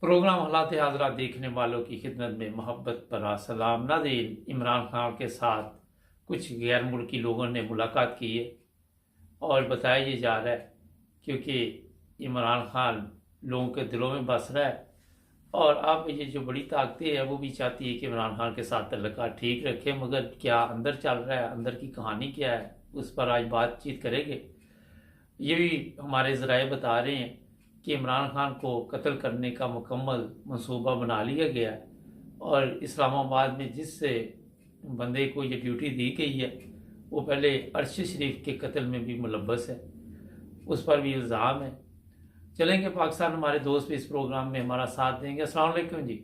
Programme हालात हाज़रा देखने वालों की खिदमत में मोहब्बत भरा सलाम। नाज़रीन, इमरान खान के साथ कुछ गैर मुल्की लोगों ने मुलाकात की है और बताया ये जा रहा है क्योंकि इमरान खान लोगों के दिलों में बस रहा है और अब ये जो बड़ी ताकतें हैं वो भी चाहती है कि इमरान खान के साथ तल्लुकात ठीक रखें, मगर क्या अंदर चल रहा है, अंदर की कहानी क्या है, उस पर आज बातचीत करेंगे। ये भी हमारे ज़राए बता रहे हैं कि इमरान खान को कत्ल करने का मुकम्मल मंसूबा बना लिया गया है और इस्लामाबाद में जिस बंदे को ये ड्यूटी दी गई है वो पहले अरशद शरीफ के कत्ल में भी मुलव्वस है, उस पर भी इल्ज़ाम है। चलेंगे पाकिस्तान, हमारे दोस्त भी इस प्रोग्राम में हमारा साथ देंगे। अस्सलाम वालेकुम जी।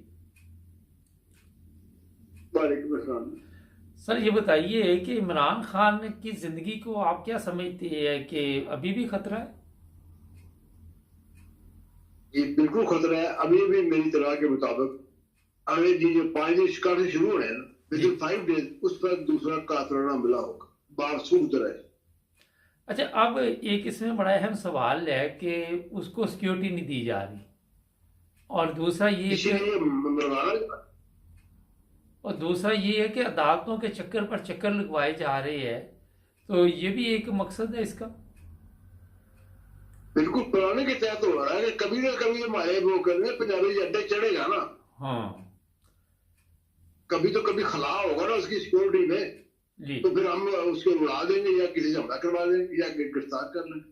वालेकुम अस्सलाम। सर ये बताइए कि इमरान खान की ज़िंदगी को आप क्या समझते हैं कि अभी भी खतरा है? ये बिल्कुल खतरा है। अभी भी मेरी तरह के मुताबिक अगले जी जो 5 दिन शिकार से शुरू हो रहे हैं ना, जी। विद 5 डेज उस पर दूसरा कातराना हमला होगा बावजूद रहे। अच्छा, अब एक इसमें बड़ा अहम सवाल है कि उसको सिक्योरिटी नहीं दी जा रही और दूसरा ये कि इसीलिए मरवाना अदालतों के चक्कर पर चक्कर लगवाए जा रहे हैं, तो ये भी एक मकसद है इसका। बिल्कुल पुराने के तहत हो रहा है कि कभी ना कभी हमारे वो करने पंजाबी अड्डे चढ़ेगा ना, हाँ कभी तो कभी खला होगा ना उसकी सिक्योरिटी में, जी। तो फिर हम उसको उड़ा देंगे या किसी से हमला करवा देंगे या गिरफ्तार कर लेंगे।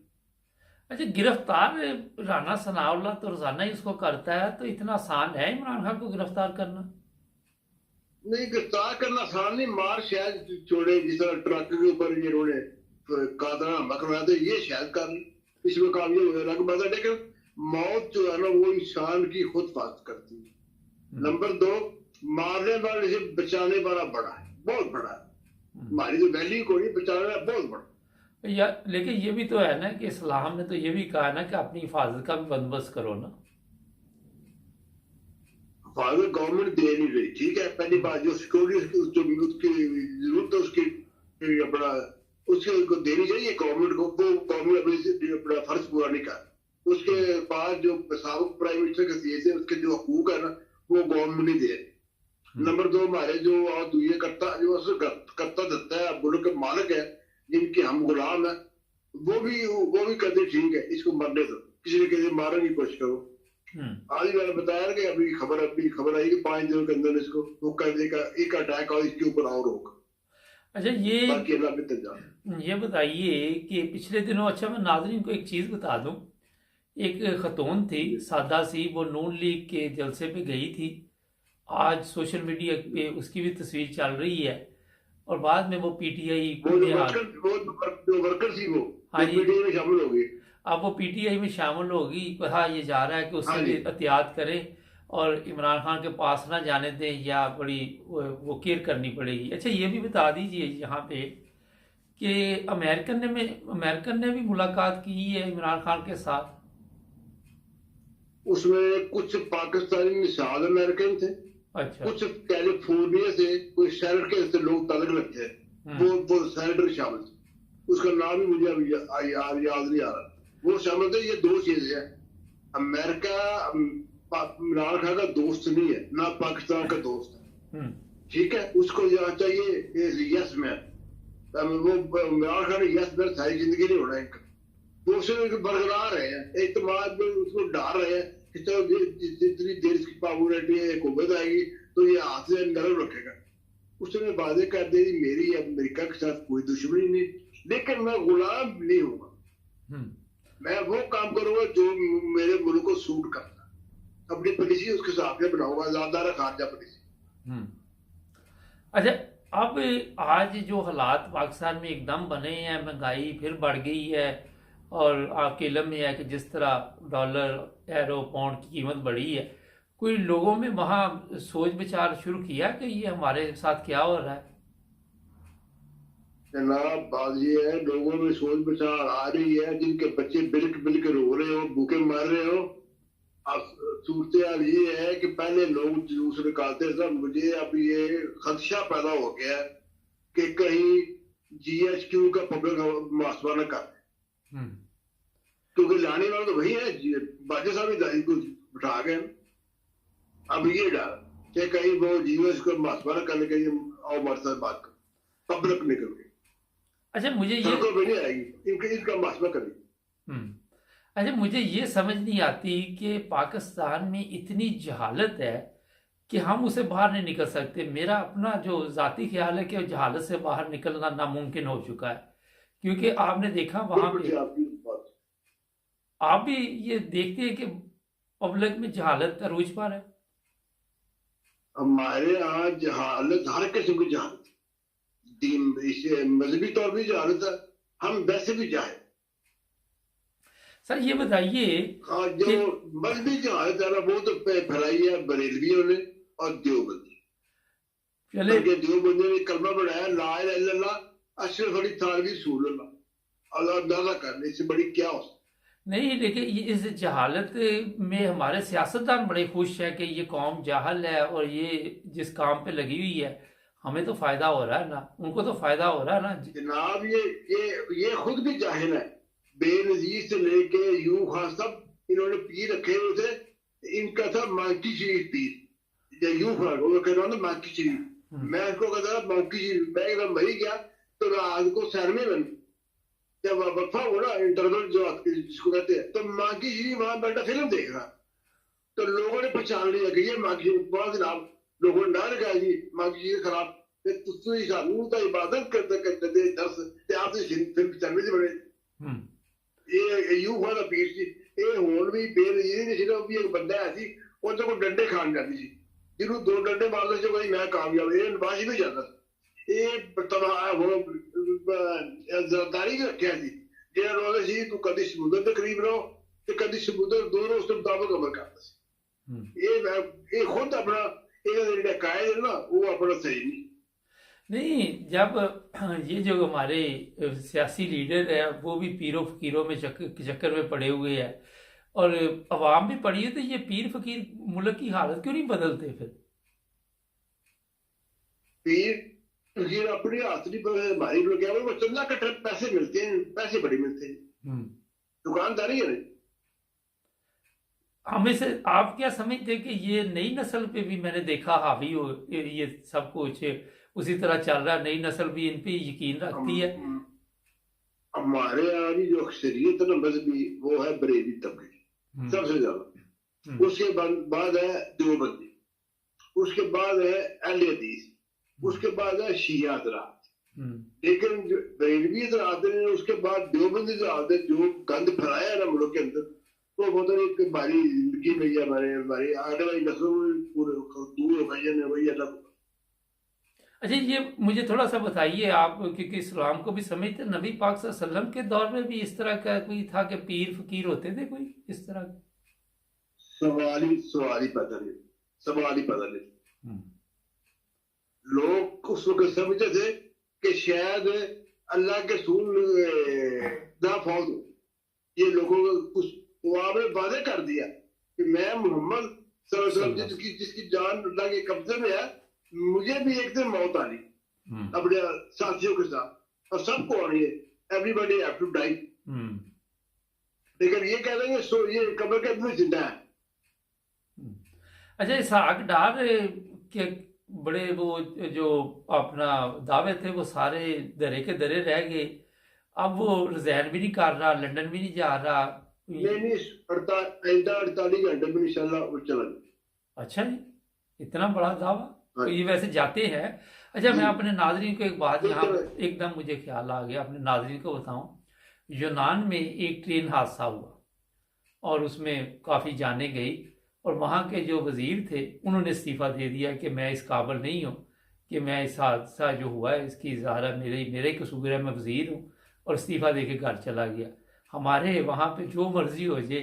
अच्छा, गिरफ्तार राना सनाउल्लाह तो रोजाना ही उसको करता है, तो इतना आसान है इमरान खान को गिरफ्तार करना? नहीं, गिरफ्तार करना आसान नहीं, मार शायद छोड़े, जिस तरह ट्रक के ऊपर ये उन्होंने कातरा हमला करवाया तो ये शायद कर ली, इसमें कामयाब हो लग पता। लेकिन मौत जो है ना वो इंसान की खुद बात करती है। नंबर 2, मारने वाले से बचाने वाला बड़ा है, बहुत बड़ा है। हमारी तो वैल्यू को नहीं, बचाने वाला बहुत बड़ा। या लेकिन ये भी तो है ना कि इस्लाम ने तो ये भी कहा ना कि अपनी हिफाजत का भी बंदोबस्त करो ना। फादर गवर्नमेंट दे नहीं रही, ठीक है। पहली बात जो सिक्योरिटी उसकी जरूरत है उसकी अपना उसके देनी चाहिए गवर्नमेंट को, वो गवर्नमेंट अपना फर्ज पूरा नहीं कर। उसके बाद जो साबिक प्राइम मिनिस्टर के सीए से उसके जो हकूक है ना वो गवर्नमेंट नहीं दे। नंबर 2, हमारे जो दुनिया करता जो करता देता है मुल्क के मालिक है जिनके हम गुलाम है, वो भी कहते ठीक है इसको मरने दो, किसी ने किसी मारने की कोशिश करो। आज ही मैंने बताया कि अभी खबर आई कि 5 दिनों के अंदर इसको वो कर देगा, एक अटैक और इसके ऊपर और होगा। अच्छा, बाकी अल्लाह बेहतर जाने। ये बताइए कि पिछले दिनों, अच्छा मैं नाज़रीन को एक चीज़ बता दूं, एक खतून थी सादा सी, वो नून लीग के जलसे पे गई थी। आज सोशल मीडिया पे उसकी भी तस्वीर चल रही है और बाद में वो पीटीआई वो जो में वर्कर थी वो हाँ जी, मीटिंग में शामिल हो गई। अब वो पीटीआई में शामिल होगी। कहा ये जा रहा है कि उससे हाँ भी जी। एहतियात करें और इमरान खान के पास ना जाने दें या बड़ी वो केयर करनी पड़ेगी। अच्छा, ये भी बता दीजिए यहाँ पे कि अमेरिकन ने भी मुलाकात की है इमरान खान के साथ। उसमें कुछ पाकिस्तानी निषाद अमेरिकन थे, अच्छा। कुछ कैलिफोर्निया से कोई सेनेट के से लोग ताल्लुक रखते हैं, वो सेनेटर शामिल थे। उसका नाम ही मुझे अभी याद नहीं आ रहा। वो शामिल थे। ये 2 चीजें हैं, अमेरिका इमरान खान का दोस्त नहीं है ना पाकिस्तान का दोस्त है, ठीक है। उसको यहाँ चाहिए यस मैन। वो इमरान खान यस मैन सारी जिंदगी नहीं होना इनका। वो उससे बरकरार है, एतमाद में उसको डाल रहे हैं कि चलो जितनी देर इसकी पॉपुलरिटी है हुकूमत आएगी तो ये हाथ से नरम रखेगा। उसने वादे कर दी मेरी अमेरिका के साथ कोई दुश्मनी नहीं, लेकिन मैं गुलाम नहीं होगा। मैं वो काम करूंगा जो मेरे मुल्क को सूट करता, अपनी पॉलिसी उसके हिसाब से बनाऊंगा, ज्यादा खारजा पॉलिसी। अच्छा, अब आज जो हालात पाकिस्तान में एकदम बने हैं, महंगाई फिर बढ़ गई है और आपके इल्म में है कि जिस तरह डॉलर, यूरो, पाउंड की कीमत बढ़ी है, कोई लोगों में वहाँ सोच विचार शुरू किया कि ये हमारे साथ क्या हो रहा है? जनाब बात ये है, लोगों में सोच विचार आ रही है, जिनके बच्चे बिल्क रो रहे हो, भूखे मर रहे हो। अब सूरत हाल ये है कि पहले लोग जुलूस निकालते थे, मुझे अब ये खदशा पैदा हो गया है कि कहीं जीएचक्यू का पब्लिक मुआसबा न कर, क्योंकि लाने वाला तो वही है, बाजा साहब को बिठा गए। अब ये डर कि कहीं वो जीवन को महात्मा करने के लिए और हमारे साथ बात कर पब्लिक निकल गई। अच्छा मुझे ये सड़कों पे नहीं आएगी, इनका महात्मा करेगी। अच्छा मुझे ये समझ नहीं आती कि पाकिस्तान में इतनी जहालत है कि हम उसे बाहर नहीं निकल सकते। मेरा अपना जो जाती ख्याल है कि जहालत से बाहर निकलना नामुमकिन हो चुका है, क्योंकि आपने देखा वहां पे, आप भी ये देखते हैं कि पब्लिक में जहालत अरूज पर है। हमारे यहाँ जहालत, हर किस्म की जहालत, दीन इसे मजहबी तौर पर जहालत है, हम वैसे भी जाए। सर ये बताइए, हाँ, जो मजहबी जहालत है ना वो तो फैलाई है बरेलवियों ने और देवबंदी। चले देवबंदी ने कलमा बनाया ला इलाहा इल्लल्लाह अशरफ अली थानवी रसूल अल्लाह, अल्लाह अंदाजा करने इससे बड़ी क्या हो। नहीं लेकिन ये इस जहालत में हमारे सियासतदान बड़े खुश है कि ये कौम जाहल है और ये जिस काम पे लगी हुई है हमें तो फायदा हो रहा है ना, उनको तो फायदा हो रहा है ना। जनाब ये खुद भी जाहिल है। बेनजीर से लेके यूं खान सब इन्होंने पीर रखे हुए थे। इनका था मांकी शरीफ पीर, यूं खान वो कह रहा था मांकी शरीफ। मैं इसको कहता था मांकी शरीफ। मैं एकदम मरी गया तो रात को सैर में बन जब वक्फा हो ना इंटरवल जो जिसको कहते हैं, तो मांकी शरीफ वहां बैठा फिल्म देख रहा, तो लोगों ने पहचान लिया कि ये मांकी शरीफ। बहुत जनाब लोगों ने डर गया जी मांकी शरीफ खराब तुझसे सानू तो इबादत करते दर्स ते आप फिल्म चलने से बड़े ये यूं हुआ था पीर जी। ये होन भी बेनजीर नहीं सिर्फ भी एक बंदा है सी ਉਹ ਤੋਂ ਡੰਡੇ ਖਾਣ ਜਾਂਦੀ ਸੀ, ਜਿਹਨੂੰ 2 ਡੰਡੇ ਮਾਰਦੇ ਸੀ ਕੋਈ ਮੈਂ ਕਾਮਯਾਬ। ਇਹ ਨਵਾਜ਼ੀ ਵੀ ਜਾਂਦਾ ਇਹ ਤਬਾਹ ਹੋ ਜ਼ਰਦਾਰੀ ਵੀ ਰੱਖਿਆ ਸੀ ਜਿਹੜਾ ਰੋਲੇ ਸੀ ਤੂੰ ਕਦੀ ਸਮੁੰਦਰ ਦੇ ਕਰੀਬ ਰਹੋ ਤੇ ਕਦੀ ਸਮੁੰਦਰ ਦੂਰ ਉਸ ਤੋਂ ਮੁਤਾਬਕ ਅਮਲ ਕਰਦਾ ਸੀ। ਇਹ ਖੁਦ ਆਪਣਾ ਇਹਨਾਂ ਦੇ ਜਿਹੜੇ ਕਾਇਦ ਨਾ ਉਹ ਆਪਣਾ ਸਹੀ नहीं। जब ये जो हमारे सियासी लीडर है वो भी पीरों फकीरों में चक्कर में पड़े हुए हैं और अवाम भी पड़ी है, तो ये पीर फकीर मुल्क की हालत क्यों नहीं बदलते फिर? पीर फकीर अपनी हाथ नहीं हमारी लोग क्या वो चंदा कट्टर पैसे मिलते हैं, पैसे बड़े मिलते हैं, दुकानदारी है। हमें से आप क्या समझते कि ये नई नस्ल पे भी मैंने देखा हावी हो ये सब कुछ उसी तरह चल रहा है, नई नस्ल भी इन पे यकीन रखती है। हमारे यहाँ की जो अक्सरियत ना मजहबी वो है बरेली तबके सबसे ज्यादा, उसके बाद है देवबंदी, उसके बाद है अहले हदीस, उसके बाद है शिया हज़रात। लेकिन बरेलवी हज़रात ने उसके बाद देवबंदी हज़रात ने जो गंद फैलाया ना मुल्क के अंदर तो बहुत एक हमारी जिंदगी में हमारी आने वाली नस्लों पूरे दूर हो गई है वही अलग। अच्छा ये मुझे थोड़ा सा बताइए आप, क्योंकि इस्लाम को भी समझते, नबी पाक सल्लल्लाहु अलैहि वसल्लम के दौर में भी इस तरह का कोई था कि पीर फकीर होते थे कोई इस तरह के? सवाल ही पता नहीं। लोग उस वक्त समझते थे कि शायद अल्लाह के रसूल ना फौज हो। ये लोगों को आपने वादे कर दिया कि मैं मोहम्मद सल्लल्लाहु अलैहि वसल्लम जिसकी जान अल्लाह के कब्जे में है, मुझे भी एक दिन मौत आनी अपने साथियों के साथ और सबको आनी है, एवरीबॉडी हैव टू डाई। लेकिन ये कह देंगे सो ये कब्र के अंदर जिंदा है। अच्छा इसहाक डार के बड़े वो जो अपना दावे थे वो सारे दरे के दरे रह गए, अब वो रिजाइन भी नहीं कर रहा, लंदन भी नहीं जा रहा। नहीं 48 घंटे में इंशाल्लाह वो चला। अच्छा जी इतना बड़ा दावा, तो ये वैसे जाते हैं। अच्छा मैं अपने नाजरीन को एक बात यहाँ एकदम मुझे ख्याल आ गया, अपने नाजरीन को बताऊं, यूनान में एक ट्रेन हादसा हुआ और उसमें काफ़ी जाने गई और वहाँ के जो वज़ीर थे उन्होंने इस्तीफ़ा दे दिया कि मैं इस काबिल नहीं हूँ कि मैं इस हादसा जो हुआ है इसकी इज़ारा मेरे कसूर है, मैं वज़ीर हूँ, और इस्तीफ़ा दे के घर चला गया। हमारे वहाँ पे जो मर्जी हो जाए,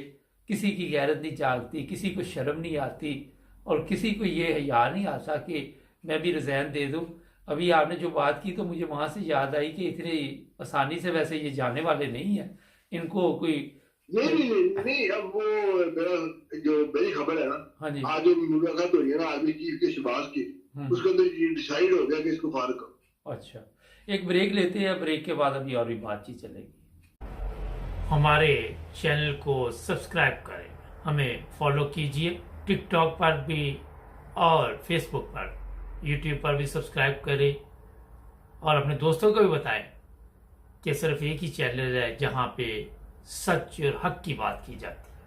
किसी की गैरत नहीं जागती, किसी को शर्म नहीं आती और किसी को ये हया नहीं आता कि मैं भी रिज़ाइन दे दूँ। अभी आपने जो बात की तो मुझे वहाँ से याद आई कि इतनी आसानी से वैसे ये जाने वाले नहीं हैं, इनको कोई नहीं। अब वो मेरा जो मेरी खबर है ना, हाँ जी, आज जो मुलाकात हुई है ना आर्मी चीफ के शहबाज की, उसके अंदर डिसाइड हो गया कि इसको फायर करो। अच्छा एक ब्रेक लेते हैं, ब्रेक के बाद अभी और भी बातचीत चलेगी। हमारे चैनल को सब्सक्राइब करें, हमें फॉलो कीजिए, टिकटॉक पर भी और फेसबुक पर, यूट्यूब पर भी सब्सक्राइब करें और अपने दोस्तों को भी बताएं कि सिर्फ एक ही चैनल है जहां पे सच और हक की बात की जाती है।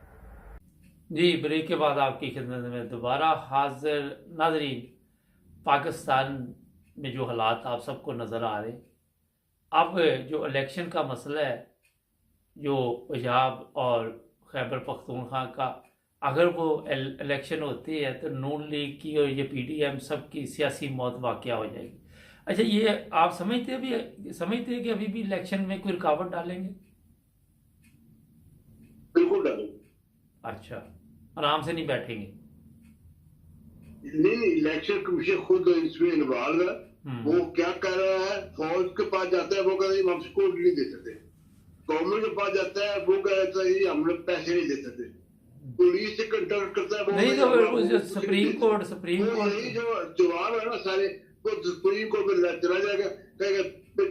जी, ब्रेक के बाद आपकी खिदमत में दोबारा हाजिर। नाजरीन, पाकिस्तान में जो हालात आप सबको नज़र आ रहे, अब जो इलेक्शन का मसला है, जो पंजाब और खैबर पख्तूनख्वा का, अगर वो इलेक्शन होती है तो नून लीग की और ये PDM सब की सियासी मौत वाक़या हो जाएगी। अच्छा, ये आप समझते हैं कि अभी भी इलेक्शन में कोई रुकावट डालेंगे? बिल्कुल डालेंगे। अच्छा, आराम से नहीं बैठेंगे? नहीं, इलेक्शन कमीशन खुद इसमें इन्वॉल्व है। वो क्या कर रहा है, फौज के पास जाता है, वो कहते हैं हम सपोर्ट नहीं दे सकते। गवर्नमेंट के पास जाता है, वो कहता है हम लोग पैसे नहीं दे सकते। पुलिस से कंट्रोल करता है, वो नहीं तो वो सुप्रीम कोर्ट यही जो जवाब है ना सारे, वो सुप्रीम कोर्ट में चला जाएगा, कहेगा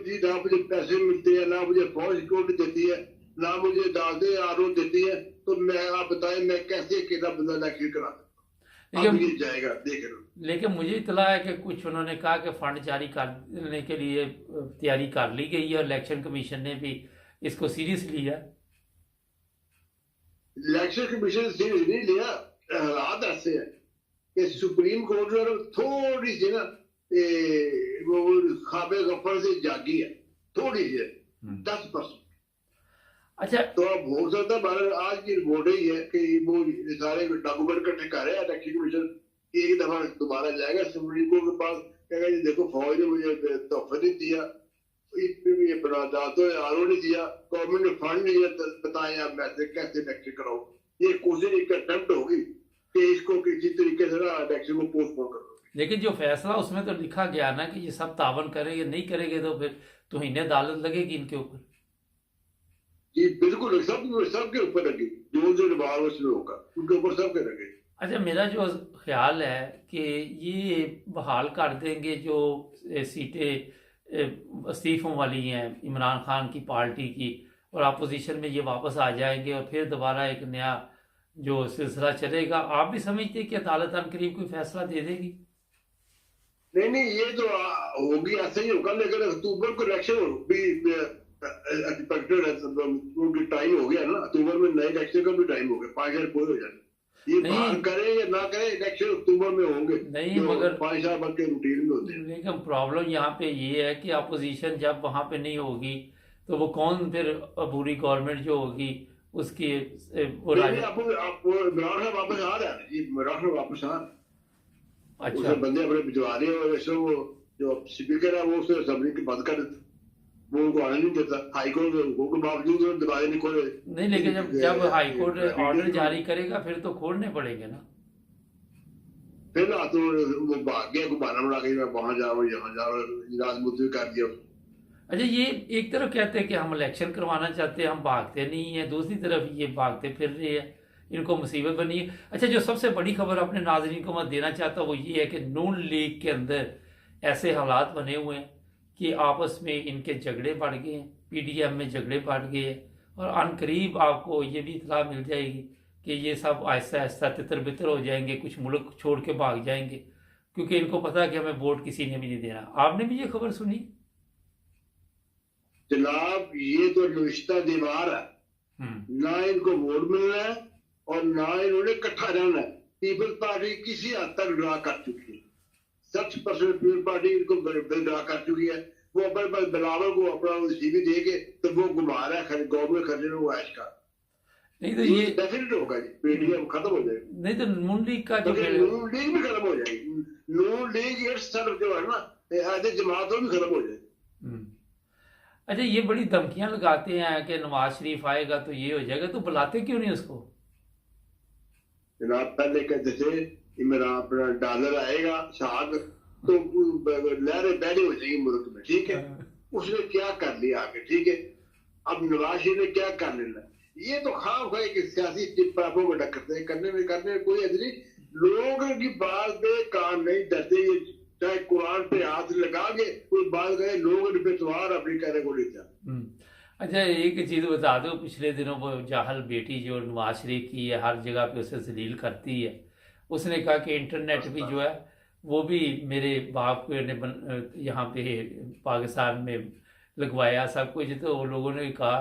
जी ना मुझे पैसे मिलते हैं, ना मुझे फौज सिक्योरिटी देती है, ना मुझे दादे आरोप देती है, तो मैं आप बताएं मैं कैसे अकेला बंदा इलेक्शन करा सकता हूँ? ये जाएगा देख लो। लेकिन मुझे इतला है कि कुछ उन्होंने कहा कि फंड जारी करने के लिए तैयारी कर ली गई है और इलेक्शन कमीशन ने भी इसको सीरियस लिया। इलेक्शन कमीशन ने सीरियस नहीं लिया। हालात ऐसे है कि सुप्रीम कोर्ट ने थोड़ी सी ना वो खाबे गफर से जागी है, थोड़ी सी 10%। अच्छा, तो अब हो सकता है आज की रिपोर्ट ही है कि वो सारे डॉक्यूमेंट इकट्ठे कर रहे हैं, इलेक्शन कमीशन एक दफा दोबारा जाएगा सुप्रीम कोर्ट के पास, कहेगा जी देखो फौज ने मुझे तोहफा नहीं दिया, ये दादो आरोप नहीं दिया, गवर्नमेंट ने फंड नहीं दिया, बताएं आप मैं कैसे इलेक्शन कराओ। ये कोशिश एक अटेम्प्ट होगी कि इसको किसी तरीके से ना इलेक्शन को पोस्टपोन करो। लेकिन जो फैसला उसमें तो लिखा गया ना कि ये सब तावन करेंगे, नहीं करेंगे तो फिर तुहीन अदालत लगेगी इनके ऊपर। जी बिल्कुल, सबके ऊपर लगी, जो निभाव उसमें होगा उनके ऊपर सबके लगे। अच्छा, मेरा जो ख्याल है कि ये बहाल कर देंगे जो सीटें इस्तीफों वाली हैं इमरान खान की पार्टी की, और अपोजिशन में ये वापस आ जाएंगे और फिर दोबारा एक नया जो सिलसिला चलेगा। आप भी समझते हैं कि अदालत अनकरीब कोई फैसला दे देगी? नहीं, ये तो होगी, ऐसा ही होगा, लेकिन अक्टूबर को इलेक्शन भी एक्सपेक्टेड है, क्योंकि टाइम हो गया ना, अक्टूबर में नए इलेक्शन का भी टाइम हो गया, 5 साल पूरे हो जाए। ये बात करें या ना करें, इलेक्शन अक्टूबर में होंगे, नहीं मगर 5 साल बाद के रूटीन में होते हैं। लेकिन प्रॉब्लम यहाँ पे ये है कि अपोजिशन जब वहां पे नहीं होगी तो वो कौन फिर पूरी गवर्नमेंट जो होगी उसकी इमरान खान वापस आ रहा है, इमरान खान वापस आ रहा है। अच्छा, बंदे अपने भिजवा रहे हैं, और वैसे वो जो स्पीकर है वो उसे असेंबली की बंद कर देता, वो उनको आने नहीं देता। हाईकोर्ट के बावजूद दरवाजे नहीं खोले। नहीं, लेकिन जब हाईकोर्ट ऑर्डर जारी करेगा फिर तो खोलने पड़ेंगे ना। फिर ना तो वो भाग गया, बहाना बना के मैं वहां जा रहा हूँ, यहाँ जा रहा हूँ, राजमुद्री कर दिया। अच्छा, ये एक तरफ कहते हैं कि हम इलेक्शन करवाना चाहते हैं, हम भागते नहीं है, दूसरी तरफ ये भागते फिर रहे हैं, इनको मुसीबत बनी है। अच्छा, जो सबसे बड़ी खबर अपने नाज़रीन को मैं देना चाहता हूँ वो ये है कि नून लीग के अंदर ऐसे हालात बने हुए हैं कि आपस में इनके झगड़े बढ़ गए हैं, PDM में झगड़े बढ़ गए हैं, और अनकरीब आपको ये भी इतला मिल जाएगी कि ये सब आहिस्ता आहिस्ता तितर बितर हो जाएंगे, कुछ मुल्क छोड़ के भाग जाएंगे, क्योंकि इनको पता है कि हमें वोट किसी ने भी नहीं देना। आपने भी ये खबर सुनी? जनाब, ये तो रिश्ता दीवार है, ना इनको वोट मिलना है और ना इन्होंने इकट्ठा रहना है। पीपल्स पार्टी किसी हद तक ड्रा कर चुकी है, 60% पीपल्स पार्टी इनको ड्रा कर चुकी है। वो अपने बिलावल को अपना CV दे के तो वो घुमा रहा है गवर्नमेंट खर्चे में, वो ऐश का। नहीं तो ये डेफिनेट होगा जी, PDM खत्म हो जाएगी। नहीं तो नून लीग का जो नून लीग भी खत्म हो जाएगी। नून लीग जो है ना, जमातों भी खत्म हो जाएगी। अच्छा, ये बड़ी धमकियां लगाते हैं कि नवाज शरीफ आएगा तो ये हो जाएगा, तो बुलाते क्यों नहीं उसको? जनाब, पहले कहते थे इमरान अपना डॉलर आएगा साग तो लहरें बैठी हो जाएगी मुल्क में, ठीक है। उसने क्या कर लिया आगे, ठीक है। अब नवाज शरीफ ने क्या कर लेना, ये तो खाम है कि सियासी टिप्पणों में करते हैं, करने में कोई अदरी लोगों की बात पे काम नहीं डरते। ये चाहे कुरान पे हाथ लगा के कोई बात करे, लोग पे सवार अपनी कहने को नहीं चाहते। अच्छा, एक चीज़ बता दो, पिछले दिनों वो जाहल बेटी जो नवाज शरीफ की है, हर जगह पे उसे जलील करती है, उसने कहा कि इंटरनेट भी जो है वो भी मेरे बाप ने यहाँ पे पाकिस्तान में लगवाया सब कुछ। तो वो लोगों ने कहा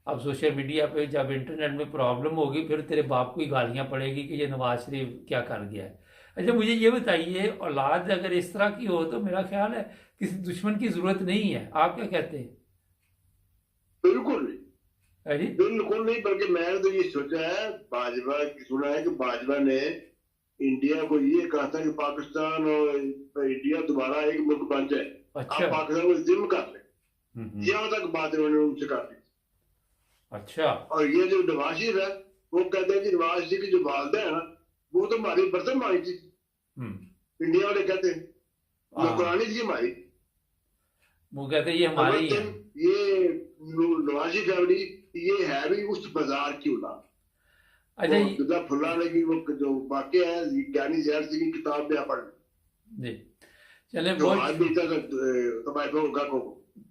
अब सोशल मीडिया पे जब इंटरनेट में प्रॉब्लम होगी फिर तेरे बाप को ही गालियाँ पड़ेगी कि ये नवाज शरीफ क्या कर गया है। अच्छा मुझे ये बताइए, औलाद अगर इस तरह की हो तो मेरा ख्याल है किसी दुश्मन की जरूरत नहीं है, आप क्या कहते हैं? बिल्कुल नहीं, अरे बिल्कुल नहीं। बल्कि मैंने तो ये सोचा है, भाजपा की सुना है कि भाजपा ने इंडिया को ये कहा था कि पाकिस्तान और इंडिया दोबारा एक मुल्क बन जाए, अच्छा। आप पाकिस्तान को जिम्म कर ले, यहाँ तक बात उन्होंने उनसे कर दी। अच्छा। और ये जो नवाज शरीफ है वो कहते हैं कि नवाज शरीफ की जो वालदा है ना वो तो हमारी बर्तन मारी थी, इंडिया वाले कहते हैं नौकरानी थी हमारी। वो कहते हैं ये हमारी है। ये नवाज शरीफ फैमिली ये है भी उस बाजार की औलाद। अच्छा फुला लगी वो जो वाक्य है ज्ञानी जहर सिंह की किताब में आप पढ़ जी।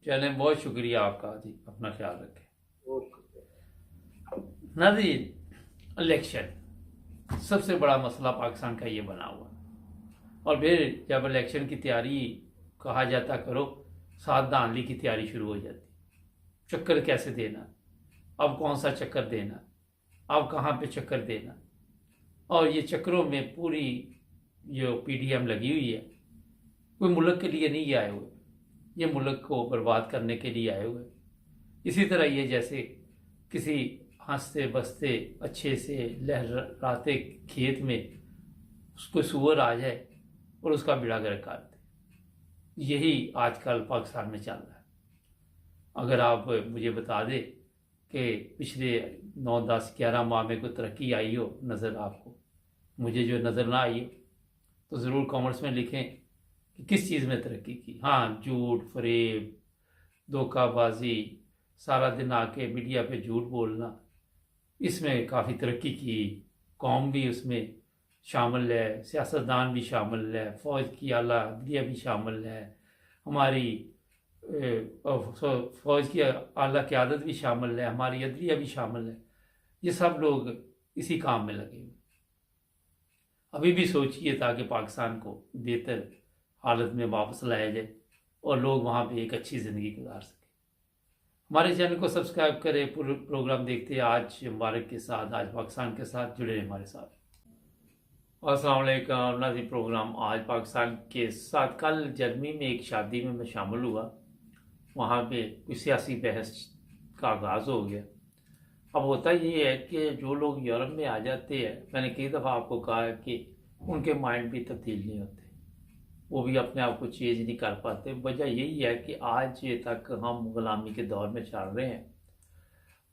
चले बहुत शुक्रिया आपका जी, अपना ख्याल रखें। नाज़रीन, इलेक्शन सबसे बड़ा मसला पाकिस्तान का ये बना हुआ, और फिर जब इलेक्शन की तैयारी कहा जाता करो, साथ धांधली की तैयारी शुरू हो जाती। चक्कर कैसे देना, अब कौन सा चक्कर देना, अब कहाँ पे चक्कर देना। और ये चक्करों में पूरी जो पीडीएम लगी हुई है, कोई मुल्क के लिए नहीं आए हुए, ये मुल्क को बर्बाद करने के लिए आए हुए। इसी तरह ये जैसे किसी हंसते बसते अच्छे से लहराते खेत में उसको सूअर आ जाए और उसका बेड़ा गर्क कर दे। यही आजकल पाकिस्तान में चल रहा है। अगर आप मुझे बता दें कि पिछले 9, 10, 11 माह में कोई तरक्की आई हो नज़र आपको, मुझे जो नज़र ना आई हो तो ज़रूर कमेंट्स में लिखें कि किस चीज़ में तरक्की की। हाँ, झूठ फरेब धोखाबाजी, सारा दिन आके मीडिया पे झूठ बोलना, इसमें काफ़ी तरक्की की। कौम भी उसमें शामिल है, सियासतदान भी शामिल है, फ़ौज की आला अदलिया भी शामिल है, हमारी फ़ौज की आला क़यादत भी शामिल है, हमारी अदलिया भी शामिल है। ये सब लोग इसी काम में लगे हुए। अभी भी सोचिए ताकि पाकिस्तान को बेहतर हालत में वापस लाया जाए और लोग वहाँ पे एक अच्छी ज़िंदगी गुजार सकें। हमारे चैनल को सब्सक्राइब करें, प्रोग्राम देखते हैं। आज मुबारक के साथ, आज पाकिस्तान के साथ जुड़े रहे हमारे साथ। अस्सलाम वालेकुम नाज़रीन, प्रोग्राम आज पाकिस्तान के साथ। कल जर्मनी में एक शादी में मैं शामिल हुआ, वहाँ पे कोई सियासी बहस का आगाज़ हो गया। अब होता ये है कि जो लोग यूरोप में आ जाते हैं, मैंने कई दफ़ा आपको कहा है कि उनके माइंड भी तब्दील नहीं होते, वो भी अपने आप को चेंज नहीं कर पाते। वजह यही है कि आज तक हम गुलामी के दौर में चल रहे हैं,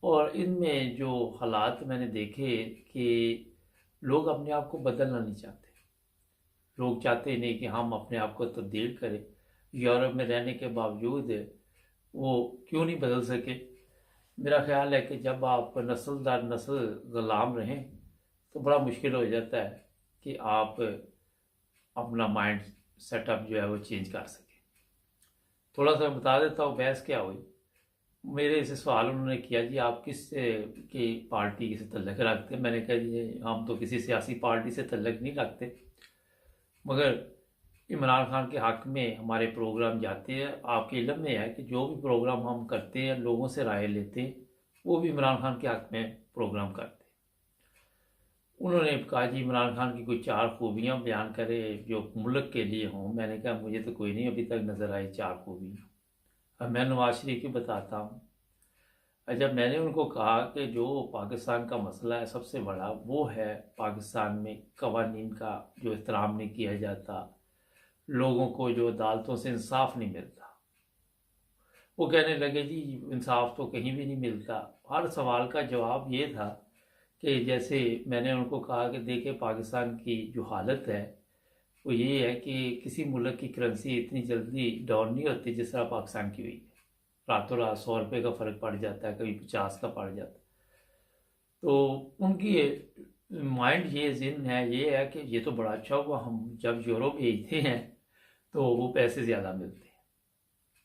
और इनमें जो हालात मैंने देखे कि लोग अपने आप को बदलना नहीं चाहते। लोग चाहते नहीं कि हम अपने आप को तब्दील करें। यूरोप में रहने के बावजूद वो क्यों नहीं बदल सके? मेरा ख्याल है कि जब आप नस्ल दर नस्ल गुलाम रहें तो बड़ा मुश्किल हो जाता है कि आप अपना माइंड सेटअप जो है वो चेंज कर सकें। थोड़ा सा बता देता हूँ बहस क्या हुई। मेरे से सवाल उन्होंने किया, जी आप किस की पार्टी से तल्लक रखते? मैंने कहा जी हम तो किसी सियासी पार्टी से तल्लक नहीं रखते, मगर इमरान खान के हक़ में हमारे प्रोग्राम जाते हैं। आपके इल्म में है कि जो भी प्रोग्राम हम करते हैं, लोगों से राय लेते हैं, वो भी इमरान खान के हक़ में प्रोग्राम करते हैं। उन्होंने कहा जी इमरान खान की कोई 4 खूबियाँ बयान करे जो मुल्क के लिए हों। मैंने कहा मुझे तो कोई नहीं अभी तक नज़र आई 4 खूबियाँ। अब मैं नवाज शरीफ की बताता हूँ। जब मैंने उनको कहा कि जो पाकिस्तान का मसला है सबसे बड़ा, वो है पाकिस्तान में कवानीन का जो एहतराम नहीं किया जाता, लोगों को जो अदालतों से इंसाफ नहीं मिलता। वो कहने लगे जी इंसाफ तो कहीं भी नहीं मिलता। हर सवाल का जवाब ये था कि जैसे मैंने उनको कहा कि देखिए पाकिस्तान की जो हालत है वो ये है कि किसी मुल्क की करेंसी इतनी जल्दी डाउन नहीं होती जिस तरह पाकिस्तान की हुई है। रातों रात 100 रुपये का फ़र्क पड़ जाता है, कभी 50 का पड़ जाता है। तो उनकी माइंड ये जिन है, ये है कि ये तो बड़ा अच्छा हुआ हम जब यूरोप भेजते हैं तो वो पैसे ज़्यादा मिलते हैं।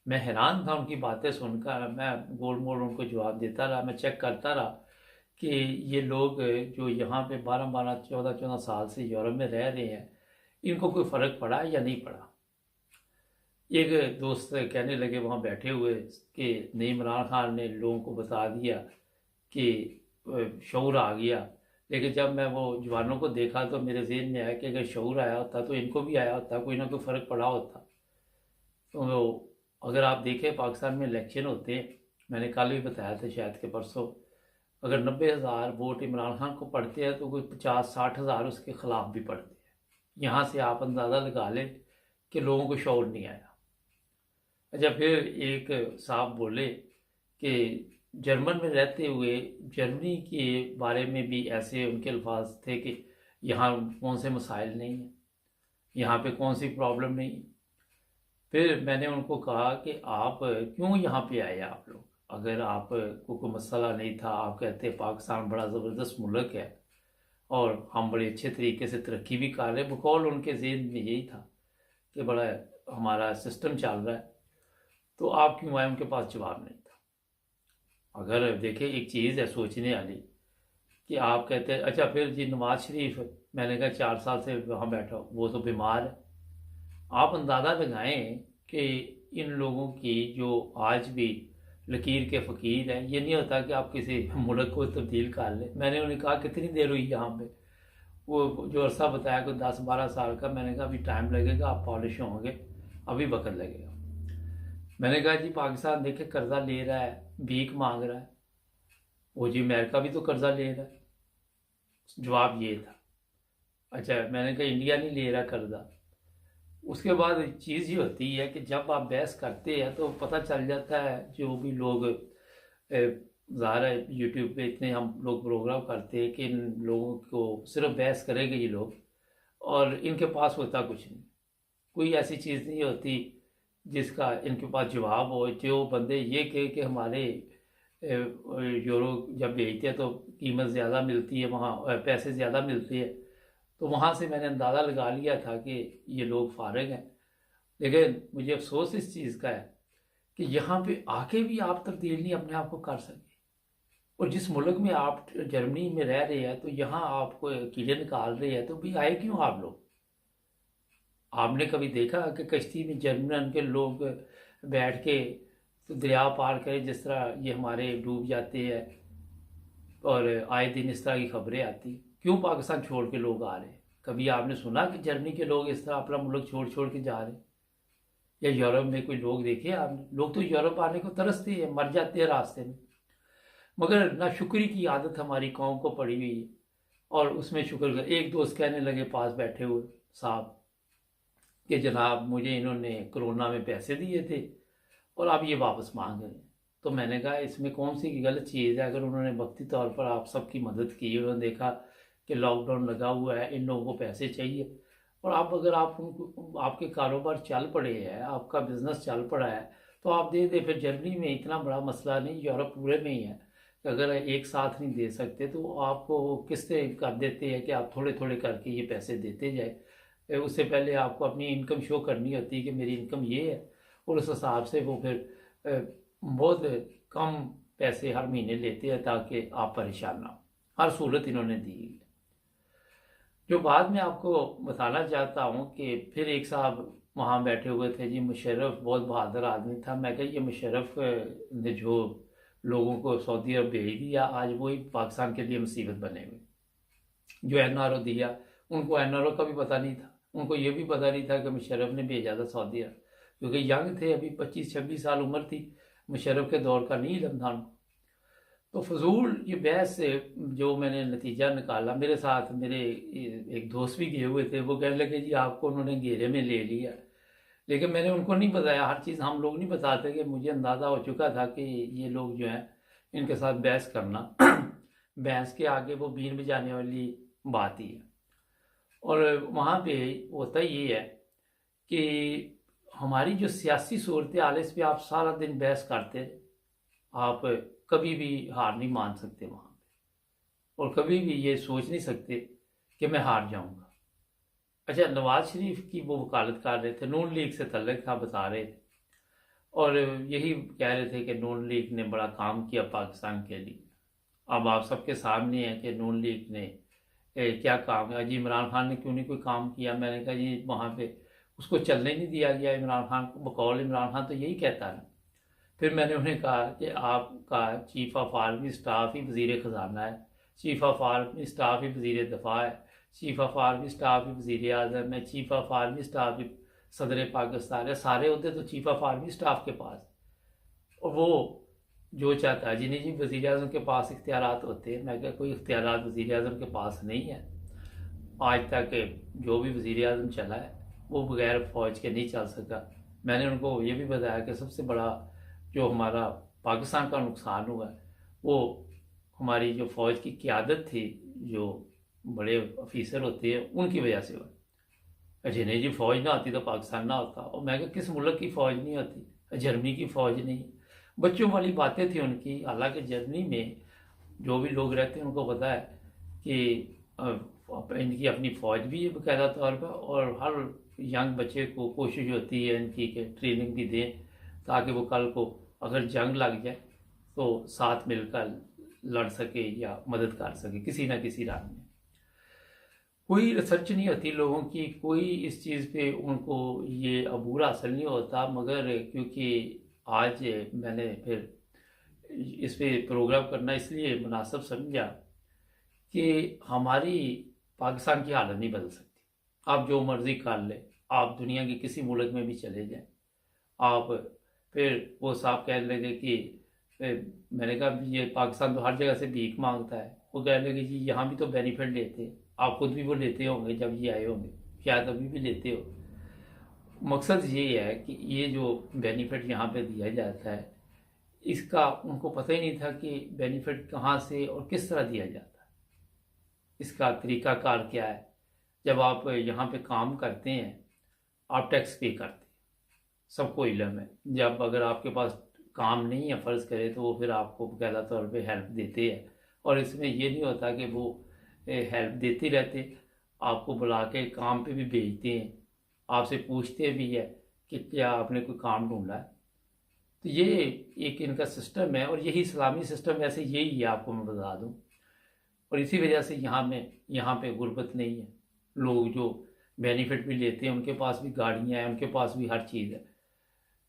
मैं हैरान था उनकी बातें सुनकर। मैं गोल मोल उनको जवाब देता रहा, मैं चेक करता रहा कि ये लोग जो यहाँ पे 12-12, 14-14 साल से यूरोप में रह रहे हैं, इनको कोई फ़र्क पड़ा या नहीं पड़ा। एक दोस्त कहने लगे वहाँ बैठे हुए कि नहीं, इमरान खान ने लोगों को बता दिया कि शऊर आ गया, लेकिन जब मैं वो जवानों को देखा तो मेरे जहन में आया कि अगर शऊर आया होता तो इनको भी आया होता, कोई ना कोई फ़र्क पड़ा होता। तो अगर आप देखें पाकिस्तान में इलेक्शन होते हैं, मैंने कल भी बताया था शायद के परसों, अगर 90,000 वोट इमरान खान को पड़ते हैं तो कोई 50-60 हज़ार उसके ख़िलाफ़ भी पड़ते हैं। यहाँ से आप अंदाज़ा लगा लें कि लोगों को शऊर नहीं आया। अच्छा, फिर एक साहब बोले कि जर्मन में रहते हुए जर्मनी के बारे में भी ऐसे उनके अल्फाज थे कि यहाँ कौन से मसाइल नहीं हैं, यहाँ पे कौन सी प्रॉब्लम नहीं है। फिर मैंने उनको कहा कि आप क्यों यहाँ पे आए आप लोग, अगर आप को कोई मसला नहीं था, आप कहते पाकिस्तान बड़ा ज़बरदस्त मुल्क है और हम बड़े अच्छे तरीके से तरक्की भी कर रहे हैं, बकौल उनके ज़हन में यही था कि बड़ा हमारा सिस्टम चल रहा है, तो आप क्यों आए। उनके पास जवाब नहीं था। अगर देखें एक चीज़ है सोचने वाली कि आप कहते हैं अच्छा फिर जी नवाज शरीफ, मैंने कहा 4 साल से वहाँ बैठा, वो तो बीमार है। आप अंदाज़ा लगाएं कि इन लोगों की जो आज भी लकीर के फ़कीर हैं, ये नहीं होता कि आप किसी मुल्क को तब्दील कर लें। मैंने उन्हें कहा कितनी देर हुई यहाँ पे, वो जो अरसा बताया कोई 10-12 साल का, मैंने कहा अभी टाइम लगेगा, आप पॉलिश होंगे, अभी वक्त लगेगा। मैंने कहा जी पाकिस्तान देखे कर्जा ले रहा है, भीख मांग रहा है, वो जी अमेरिका भी तो कर्जा ले रहा है। जवाब ये था। अच्छा, मैंने कहा इंडिया नहीं ले रहा कर्जा। उसके बाद चीज़ ये होती है कि जब आप बहस करते हैं तो पता चल जाता है, जो भी लोग ज़ाहिर है यूट्यूब पे इतने हम लोग प्रोग्राम करते हैं कि इन लोगों को सिर्फ बहस करेंगे ये लोग, और इनके पास होता कुछ नहीं, कोई ऐसी चीज़ नहीं होती जिसका इनके पास जवाब हो। जो बंदे ये कहे कि हमारे यूरो जब बेचते हैं तो कीमत ज़्यादा मिलती है, वहाँ पैसे ज़्यादा मिलते हैं, तो वहाँ से मैंने अंदाज़ा लगा लिया था कि ये लोग फारिग हैं। लेकिन मुझे अफसोस इस चीज़ का है कि यहाँ पे आके भी आप तब्दील नहीं अपने आप को कर सके, और जिस मुल्क में आप जर्मनी में रह रहे हैं तो यहाँ आपको कीड़े निकाल रहे हैं, तो भी आए क्यों आप लोग। आपने कभी देखा कि कश्ती में जर्मन के लोग बैठ के तो दरिया पार करें, जिस तरह ये हमारे डूब जाते हैं और आए दिन इस तरह की खबरें आती, क्यों पाकिस्तान छोड़ के लोग आ रहे हैं। कभी आपने सुना कि जर्मनी के लोग इस तरह अपना मुल्क छोड़ छोड़ के जा रहे हैं, या यूरोप में कोई लोग देखे आपने। लोग तो यूरोप आने को तरसते हैं, मर जाते हैं रास्ते में, मगर नाशुक्री की आदत हमारी कौम को पड़ी हुई है, और उसमें शुक्र कर। एक दोस्त कहने लगे पास बैठे हुए साहब कि जनाब मुझे इन्होंने कोरोना में पैसे दिए थे और अब ये वापस मांग रहे हैं। तो मैंने कहा इसमें कौन सी गलत चीज़ है, अगर उन्होंने वक्ती तौर पर आप सबकी मदद की, उन्होंने देखा कि लॉकडाउन लगा हुआ है, इन लोगों को पैसे चाहिए, और आप अगर आप उनको, आपके कारोबार चल पड़े हैं, आपका बिजनेस चल पड़ा है, तो आप दे दे। फिर जर्मनी में इतना बड़ा मसला नहीं, यूरोप पूरे में ही है, अगर एक साथ नहीं दे सकते तो आपको किस्तें कर देते हैं कि आप थोड़े थोड़े करके ये पैसे देते जाए। उससे पहले आपको अपनी इनकम शो करनी होती है कि मेरी इनकम ये है, और उस हिसाब से वो फिर बहुत कम पैसे हर महीने लेते हैं ताकि आप परेशान ना हो। हर सहूलत इन्होंने दी है। जो बाद में आपको बताना चाहता हूँ कि फिर एक साहब वहाँ बैठे हुए थे जी, मुशर्रफ बहुत बहादुर आदमी था। मैं कहा ये मुशर्रफ ने जो लोगों को सऊदी अरब भेज दिया, आज वही पाकिस्तान के लिए मुसीबत बने हुए। जो एनआरओ दिया, उनको एनआरओ का भी पता नहीं था, उनको ये भी पता नहीं था कि मुशर्रफ ने भेजा था सऊदी अरब, क्योंकि यंग थे, अभी 25-26 साल उम्र थी, मुशर्रफ के दौर का नहीं इल्म था उनको। तो फजूल ये बहस से जो मैंने नतीजा निकाला, मेरे साथ मेरे एक दोस्त भी गए हुए थे, वो कहने लगे जी आपको उन्होंने घेरे में ले लिया। लेकिन मैंने उनको नहीं बताया, हर चीज़ हम लोग नहीं बताते, कि मुझे अंदाज़ा हो चुका था कि ये लोग जो हैं इनके साथ बहस करना बहस के आगे वो बीन बजाने वाली बात ही है। और वहाँ पे होता ये है कि हमारी जो सियासी सूरत हाल है, इस पर आप सारा दिन बहस करते, आप कभी भी हार नहीं मान सकते वहाँ पे, और कभी भी ये सोच नहीं सकते कि मैं हार जाऊँगा। अच्छा, नवाज शरीफ की वो वकालत कर रहे थे, नून लीग से तल्लक था बता रहे थे, और यही कह रहे थे कि नून लीग ने बड़ा काम किया पाकिस्तान के लिए। अब आप सबके सामने है कि नून लीग ने क्या काम किया जी, इमरान खान ने क्यों नहीं कोई काम किया। मैंने कहा जी वहाँ पे उसको चलने नहीं दिया गया इमरान खान को, बकौल इमरान खान तो यही कहता है। फिर मैंने उन्हें कहा कि आपका चीफ ऑफ आर्मी स्टाफ ही वज़ीर ख़जाना है, चीफ ऑफ आर्मी स्टाफ ही वज़ीर दफ़ा है, चीफ ऑफ आर्मी स्टाफ ही वज़ीर आज़म है, चीफ ऑफ आर्मी स्टाफ ही सदर पाकिस्तान है। सारे होते तो चीफ ऑफ आर्मी स्टाफ के पास, और वो जो चाहता है जी नहीं जी वज़ीर आज़म के पास इख्तियारात होते हैं। मैं क्या कोई इख्तियारात वज़ीर आज़म के पास नहीं है। आज तक जो भी वज़ीर आज़म चला है वो बगैर फ़ौज के नहीं चल सका। मैंने उनको ये भी बताया कि सबसे बड़ा जो हमारा पाकिस्तान का नुकसान हुआ है वो हमारी जो फ़ौज की क़यादत थी, जो बड़े ऑफिसर होते हैं उनकी वजह से हुआ। अच्छा नहीं जी फ़ौज ना आती तो पाकिस्तान ना होता। और मैं किस मुल्क की फ़ौज नहीं होती, जर्मनी की फ़ौज नहीं। बच्चों वाली बातें थी उनकी। हालांकि जर्मनी में जो भी लोग रहते हैं उनको पता है कि इनकी अपनी फ़ौज भी है बाकायदा तौर पर, और हर यंग बच्चे को कोशिश होती है इनकी कि ट्रेनिंग भी दें ताकि वो कल को अगर जंग लग जाए तो साथ मिलकर लड़ सके या मदद कर सके किसी ना किसी राह में। कोई रिसर्च नहीं होती लोगों की, कोई इस चीज़ पे उनको ये अबूर हासिल नहीं होता। मगर क्योंकि आज मैंने फिर इस पे प्रोग्राम करना इसलिए मुनासिब समझा कि हमारी पाकिस्तान की हालत नहीं बदल सकती। आप जो मर्ज़ी कर ले, आप दुनिया के किसी मुल्क में भी चले जाएं, आप फिर वो साहब कह लगे कि मैंने कहा ये पाकिस्तान तो हर जगह से भीख मांगता है। वो कह लगे जी यहाँ भी तो बेनिफिट लेते हैं, आप खुद भी वो लेते होंगे जब ये आए होंगे, शायद अभी भी लेते हो। मकसद ये है कि ये जो बेनिफिट यहाँ पे दिया जाता है इसका उनको पता ही नहीं था कि बेनिफिट कहाँ से और किस तरह दिया जाता है, इसका तरीक़ाकार क्या है। जब आप यहाँ पे काम करते हैं आप टैक्स पे करते हैं, सबको इल्म है। जब अगर आपके पास काम नहीं है फ़र्ज़ करें तो वो फिर आपको बाकायदा तौर पे हेल्प देते हैं। और इसमें ये नहीं होता कि वो हेल्प देते रहते, आपको बुला के काम पे भी भेजते हैं, आपसे पूछते भी है कि क्या आपने कोई काम ढूंढा है। तो ये एक इनका सिस्टम है, और यही इस्लामी सिस्टम वैसे यही है, आपको मैं बता दूं। और इसी वजह से यहाँ पे गुर्बत नहीं है। लोग जो बेनिफिट भी लेते हैं उनके पास भी गाड़ियाँ हैं, उनके पास भी हर चीज़ है।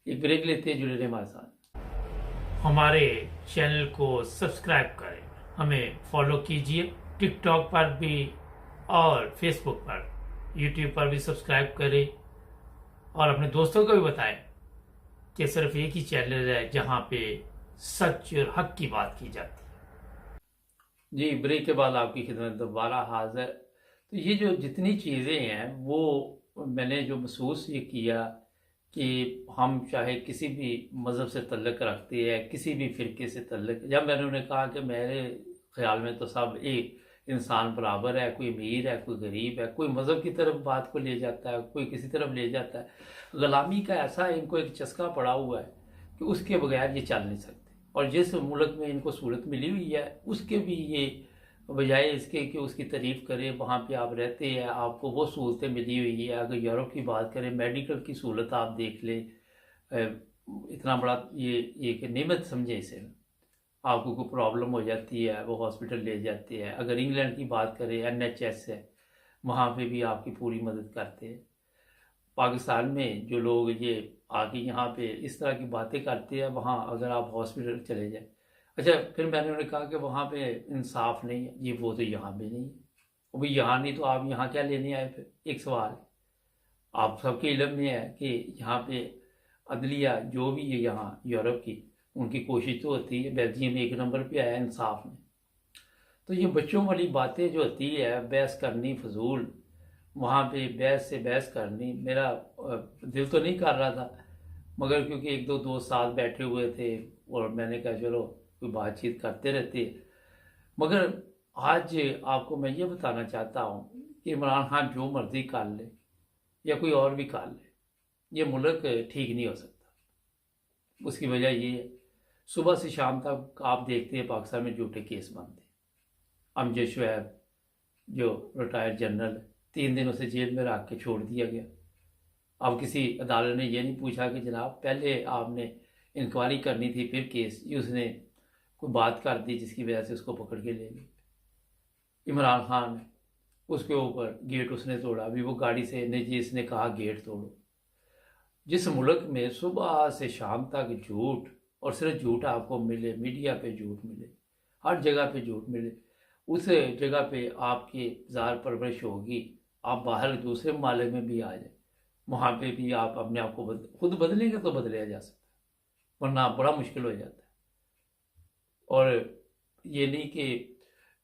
एक ब्रेक लेते हैं, जुड़े रहे हमारे साथ। हमारे चैनल को सब्सक्राइब करें, हमें फॉलो कीजिए टिकटॉक पर भी और फेसबुक पर, यूट्यूब पर भी सब्सक्राइब करें, और अपने दोस्तों को भी बताएं कि सिर्फ एक ही चैनल है जहां पे सच और हक की बात की जाती है। जी ब्रेक के बाद आपकी खिदमत दोबारा हाजिर। तो ये जो जितनी चीज़ें हैं वो मैंने जो महसूस ये किया कि हम चाहे किसी भी मज़हब से तल्लुक़ रखते हैं, किसी भी फ़िरके से तल्लुक़, जब मैंने उन्हें कहा कि मेरे ख़्याल में तो सब एक इंसान बराबर है, कोई अमीर है कोई गरीब है, कोई मज़हब की तरफ बात को ले जाता है, कोई किसी तरफ ले जाता है। ग़ुलामी का ऐसा इनको एक चस्का पड़ा हुआ है कि उसके बगैर ये चल नहीं सकते। और जिस मुल्क में इनको सहूलत मिली हुई है उसके भी ये बजाय इसके कि उसकी तारीफ़ करें, वहाँ पे आप रहते हैं, आपको वो सहूलतें मिली हुई है। अगर यूरोप की बात करें, मेडिकल की सहूलत आप देख लें, इतना बड़ा ये एक नेमत समझे इसे। आपको कोई प्रॉब्लम हो जाती है वो हॉस्पिटल ले जाते हैं। अगर इंग्लैंड की बात करें, NHS है, वहाँ पे भी आपकी पूरी मदद करते हैं। पाकिस्तान में जो लोग ये आके यहाँ पे इस तरह की बातें करते हैं, वहाँ अगर आप हॉस्पिटल चले जाए। अच्छा, फिर मैंने उन्हें कहा कि वहाँ पे इंसाफ नहीं है। ये वो तो यहाँ भी नहीं है। वो भी यहाँ नहीं तो आप यहाँ क्या लेने आए? फिर एक सवाल है, आप सबके इल्म में है कि यहाँ पे अदलिया जो भी है यहाँ यूरोप की, उनकी कोशिश तो होती है। बेल्जियम 1 नंबर पे आया इंसाफ में। तो ये बच्चों वाली बातें जो होती है, बहस करनी फजूल, वहाँ पे बहस से बहस करनी, मेरा दिल तो नहीं कर रहा था। मगर क्योंकि 1-2 दोस्त साथ बैठे हुए थे और मैंने कहा चलो कोई बातचीत करते रहते। मगर आज आपको मैं ये बताना चाहता हूँ कि इमरान खान जो मर्जी कर ले या कोई और भी कर ले, ये मुल्क ठीक नहीं हो सकता। उसकी वजह ये है, सुबह से शाम तक आप देखते हैं पाकिस्तान में झूठे केस बनते। अमजद शुएब जो रिटायर्ड जनरल 3 दिन उसे जेल में रख के छोड़ दिया गया। अब किसी अदालत ने ये नहीं पूछा कि जनाब पहले आपने इंक्वायरी करनी थी फिर केस, ये उसने कोई बात कर दी जिसकी वजह से उसको पकड़ के ले गए। इमरान खान ने उसके ऊपर गेट उसने तोड़ा, अभी वो गाड़ी से ने जिसने कहा गेट तोड़ो। जिस मुल्क में सुबह से शाम तक झूठ और सिर्फ झूठ आपको मिले, मीडिया पे झूठ मिले, हर जगह पे झूठ मिले, उस जगह पे आपकी ज़ार परवरिश होगी, आप बाहर दूसरे ममालिक में भी आ जाए, वहाँ पे भी आप अपने आप को खुद बदलेंगे तो बदला जा सकता है, वरना बड़ा मुश्किल हो जाता है। और ये नहीं कि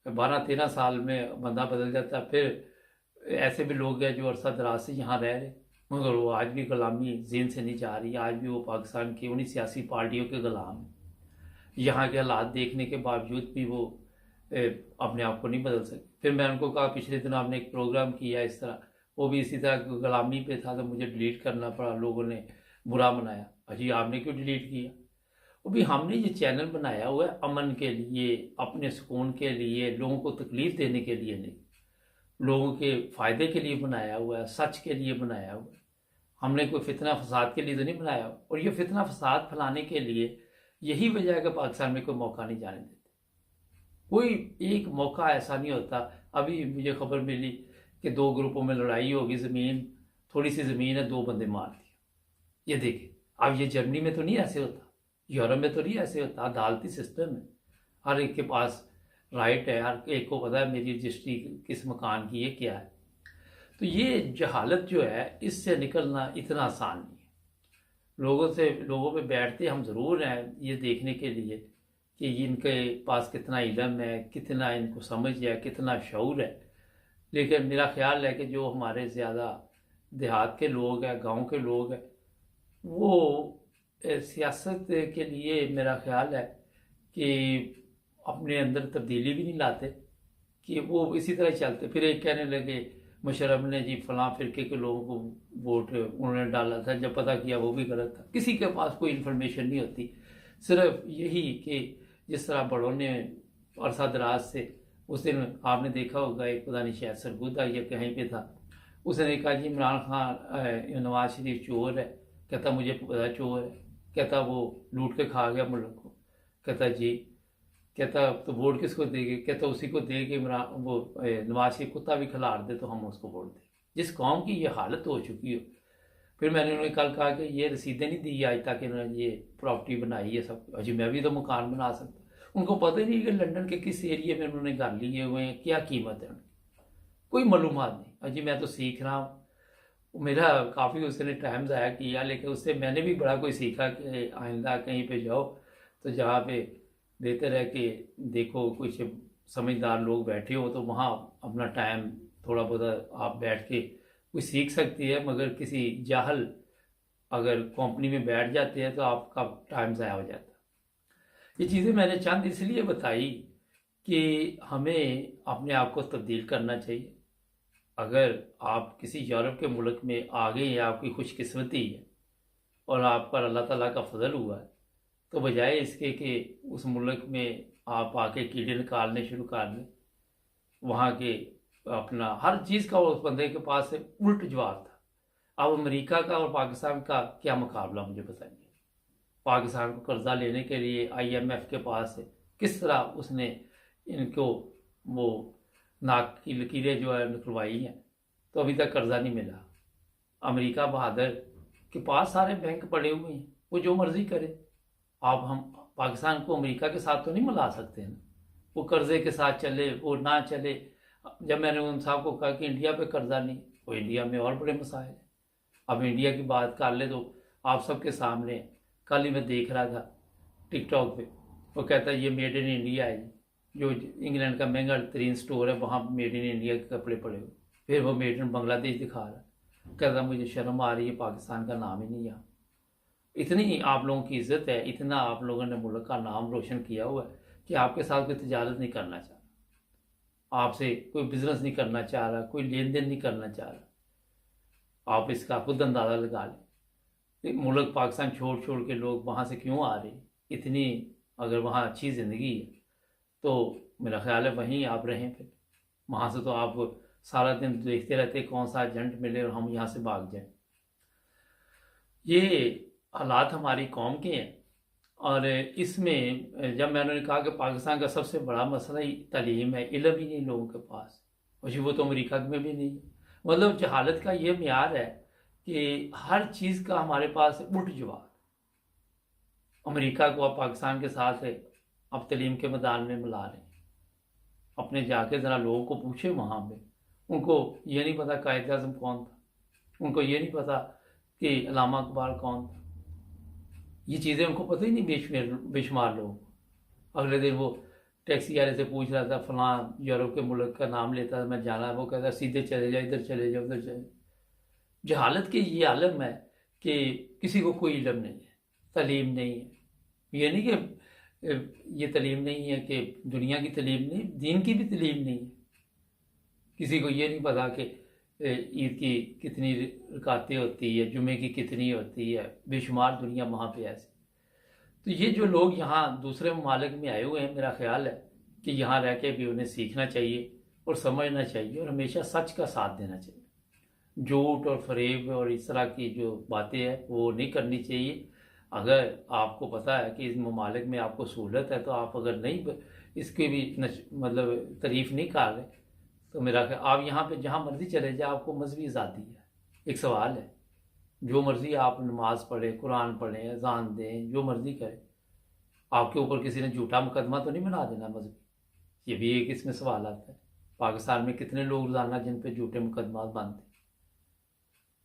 12-13 साल में बंदा बदल जाता। फिर ऐसे भी लोग हैं जो अरसा दराज से यहाँ रह रहे, मगर वो आज भी गुलामी जेन से नहीं जा रही, आज भी वो पाकिस्तान की उन्हीं सियासी पार्टियों के गुलाम हैं। यहाँ के हालात देखने के बावजूद भी वो अपने आप को नहीं बदल सके। फिर मैं उनको कहा, पिछले दिन आपने एक प्रोग्राम किया इस तरह, वो भी इसी तरह गुलामी पे था, तो मुझे डिलीट करना पड़ा, लोगों ने बुरा मनाया। अजी आपने क्यों डिलीट किया? वो भी हमने ये चैनल बनाया हुआ है अमन के लिए, अपने सुकून के लिए, लोगों को तकलीफ देने के लिए नहीं, लोगों के फ़ायदे के लिए बनाया हुआ है, सच के लिए बनाया हुआ है। हमने कोई फितना फसाद के लिए तो नहीं बनाया। और ये फितना फसाद फैलाने के लिए यही वजह है कि पाकिस्तान में कोई मौका नहीं जाने देते। कोई एक मौका ऐसा नहीं होता। अभी मुझे खबर मिली कि 2 ग्रुपों में लड़ाई होगी, ज़मीन, थोड़ी सी ज़मीन है, 2 बंदे मार दिए। ये देखें, अब ये जर्मनी में तो नहीं ऐसे होता, यूरोप में तो नहीं ऐसे होता, अदालती सिस्टम है, हर एक के पास राइट है, हर एक को पता है मेरी रजिस्ट्री किस मकान की है क्या है। तो ये जहालत जो है, इससे निकलना इतना आसान नहीं है। लोगों पे बैठते हम ज़रूर हैं ये देखने के लिए कि इनके पास कितना इल्म है, कितना इनको समझ है, कितना शऊर है। लेकिन मेरा ख्याल है कि जो हमारे ज़्यादा देहात के लोग हैं, गांव के लोग हैं, वो सियासत के लिए मेरा ख्याल है कि अपने अंदर तब्दीली भी नहीं लाते, कि वो इसी तरह चलते। फिर एक कहने लगे मुशर्रफ ने जी फलां फिरके के लोगों को वोट उन्होंने डाला था, जब पता किया वो भी गलत था। किसी के पास कोई इन्फॉर्मेशन नहीं होती, सिर्फ यही कि जिस तरह बड़ों ने अरसा दराज से, उस दिन आपने देखा होगा एक पता नहीं शायद सरगुदा या कहीं पे था, उसने कहा जी इमरान खान नवाज शरीफ चोर है। कहता मुझे पता चोर है। कहता वो लूट के खा गया मुल्क को। कहता जी, कहता तो वोट किसको देंगे? कहता उसी को देंगे इमरान वो नवाज शरीफ कुत्ता भी खिलाड़ दे तो हम उसको वोट दें। जिस कौम की ये हालत हो चुकी हो। फिर मैंने उन्हें कल कहा कि ये रसीदें नहीं दी आज तक इन्होंने, ये प्रॉपर्टी बनाई है सब, अजी मैं भी तो मकान बना सकता। उनको पता ही नहीं कि लंदन के किस एरिया में उन्होंने घर लिए हुए हैं, क्या कीमत है उनकी, कोई मालूमात नहीं। अजी मैं तो सीख रहा हूँ। मेरा काफ़ी उसने टाइम ज़ाया किया, लेकिन उससे मैंने भी बड़ा कोई सीखा कि आइंदा कहीं पे जाओ तो जहाँ पे बेहतर है कि देखो कुछ समझदार लोग बैठे हो, तो वहाँ अपना टाइम थोड़ा बहुत आप बैठ के कुछ सीख सकती है। मगर किसी जाहल अगर कंपनी में बैठ जाते हैं तो आपका टाइम ज़ाया हो जाता है। ये चीज़ें मैंने चंद इसलिए बताई कि हमें अपने आप को तब्दील करना चाहिए। अगर आप किसी यूरोप के मुल्क में आ गए हैं, आपकी खुशकिस्मती है और आप पर अल्लाह ताला का फजल हुआ है, तो बजाय इसके कि उस मुल्क में आप आके कीड़े निकालने शुरू कर दें, वहाँ के अपना हर चीज़ का उस बंदे के पास से उल्ट जवाब था। अब अमेरिका का और पाकिस्तान का क्या मुकाबला मुझे बताइए। पाकिस्तान को कर्जा लेने के लिए IMF के पास है, किस तरह उसने इनको वो नाक की लकीरें जो है निकलवाई हैं, तो अभी तक कर्जा नहीं मिला। अमेरिका बहादुर के पास सारे बैंक पड़े हुए हैं, वो जो मर्जी करे। आप हम पाकिस्तान को अमेरिका के साथ तो नहीं मिला सकते हैं ना, वो कर्जे के साथ चले वो ना चले। जब मैंने उन साहब को कहा कि इंडिया पे कर्जा नहीं, वो इंडिया में और बड़े मसाइल हैं। अब इंडिया की बात कर ले तो आप सबके सामने, कल ही मैं देख रहा था टिकटॉक पे, वो कहता है ये मेड इन इंडिया है, जो इंग्लैंड का महंगा तरीन स्टोर है वहाँ मेड इन इंडिया के कपड़े पड़े हुए। फिर वो मेड इन बांग्लादेश दिखा रहा है, कहता मुझे शर्म आ रही है, पाकिस्तान का नाम ही नहीं यहाँ। इतनी आप लोगों की इज्जत है, इतना आप लोगों ने मुल्क का नाम रोशन किया हुआ है कि आपके साथ कोई तिजारत नहीं करना चाह रहा, आपसे कोई बिजनेस नहीं करना चाह रहा, कोई लेन देन नहीं करना चाह रहा। आप इसका खुद अंदाज़ा लगा लें, मुल्क पाकिस्तान छोड़ छोड़ के लोग वहाँ से क्यों आ रहे। इतनी अगर वहाँ अच्छी ज़िंदगी है तो मेरा ख्याल है वहीं आप रहें। फिर वहाँ से तो आप सारा दिन देखते रहते कौन सा एजेंट मिले और हम यहाँ से भाग जाएं। ये हालात हमारी कौम के हैं और इसमें जब मैंने कहा कि पाकिस्तान का सबसे बड़ा मसला ही तालीम है, इल्म ही नहीं लोगों के पास, और वो तो अमेरिका में भी नहीं है। मतलब जहालत का ये म्यार है कि हर चीज़ का हमारे पास उल्ट जवाब। अमेरिका को अब पाकिस्तान के साथ है, अब तालीम के मैदान में मिला रहे हैं। अपने जाके ज़रा लोगों को पूछे वहाँ पे, उनको ये नहीं पता कायद आज़म कौन था, उनको ये नहीं पता कि अल्लामा इकबाल कौन था। ये चीज़ें उनको पता ही नहीं बेशुमार लोगों को। अगले दिन वो टैक्सी वाले से पूछ रहा था, फलां यूरोप के मुल्क का नाम लेता था, मैं जाना है, वो कहता सीधे चले जाओ, इधर चले जाओ, उधर चले। जहालत के ये आलम है कि किसी को कोई इल्म नहीं है, तालीम नहीं है। ये नहीं कि ये तालीम नहीं है कि दुनिया की तालीम नहीं, दीन की भी तालीम नहीं है। किसी को ये नहीं पता कि ईद की कितनी रकातें होती है, जुमे की कितनी होती है, बेशुमार दुनिया वहाँ पे ऐसी। तो ये जो लोग यहाँ दूसरे ममालिक में आए हुए हैं, मेरा ख्याल है कि यहाँ रह के भी उन्हें सीखना चाहिए और समझना चाहिए और हमेशा सच का साथ देना चाहिए। झूठ और फरेब और इस तरह की जो बातें हैं वो नहीं करनी चाहिए। अगर आपको पता है कि इस ममालिक में आपको सहूलत है, तो आप अगर नहीं इसकी भी मतलब तारीफ नहीं कर रहे, तो मेरा ख्याल आप यहाँ पे जहाँ मर्जी चले जाए, आपको मजहबी आज़ादी है। एक सवाल है, जो मर्जी आप नमाज पढ़ें, कुरान पढ़ें, अजान दें, जो मर्जी करें, आपके ऊपर किसी ने झूठा मुकदमा तो नहीं बना देना मजहबी। ये भी एक इसमें सवाल आता है। पाकिस्तान में कितने लोग रोजाना जिन पे झूठे मुकदमा बनते,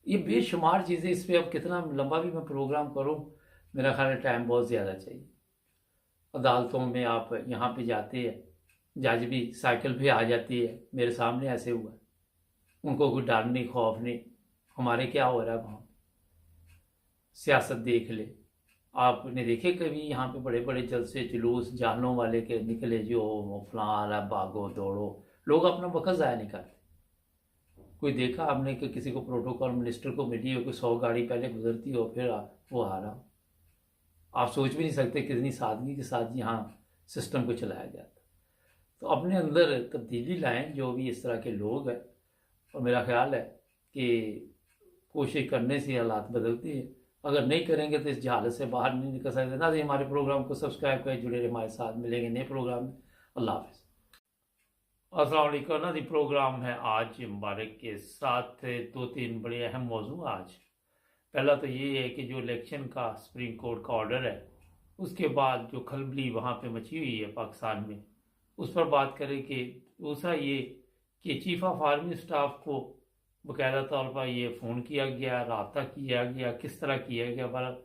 ये बेशुमार चीज़ें। इस पर अब कितना लंबा भी मैं प्रोग्राम करूँ, मेरा ख्याल है टाइम बहुत ज़्यादा चाहिए। अदालतों में आप यहाँ पे जाते हैं, जज भी साइकिल पे आ जाती है, मेरे सामने ऐसे हुआ, उनको कोई डर नहीं, खौफ नहीं। हमारे क्या हो रहा है वहाँ, सियासत देख ले। आपने देखे कभी यहाँ पे बड़े बड़े जलसे जुलूस जानों वाले के निकले, जो फलां भागो दौड़ो, लोग अपना वक्त ज़ाया नहीं करते। कोई देखा आपने कि किसी को प्रोटोकॉल मिनिस्टर को मिली हो, कोई 100 गाड़ी पहले गुजरती हो, फिर वो आ रहा हो। आप सोच भी नहीं सकते कितनी सादगी के साथ यहाँ सिस्टम को चलाया जाता। तो अपने अंदर तब्दीली लाएं जो भी इस तरह के लोग हैं, और मेरा ख्याल है कि कोशिश करने से हालात बदलती है। अगर नहीं करेंगे तो इस जहालत से बाहर नहीं निकल सकते ना। हमारे प्रोग्राम को सब्सक्राइब करें, जुड़े रहे हमारे साथ, मिलेंगे नए प्रोग्राम में। अल्लाह हाफ़िज़। अस्सलाम वालेकुम ना। प्रोग्राम है आज मुबारक के साथ 2-3 बड़े अहम मौजू आज। पहला तो ये है कि जो इलेक्शन का सुप्रीम कोर्ट का ऑर्डर है, उसके बाद जो खलबली वहाँ पे मची हुई है पाकिस्तान में, उस पर बात करें। कि दूसरा ये कि चीफ ऑफ आर्मी स्टाफ को बाकायदा तौर पर ये फ़ोन किया गया, रब्ता किया गया, किस तरह किया गया,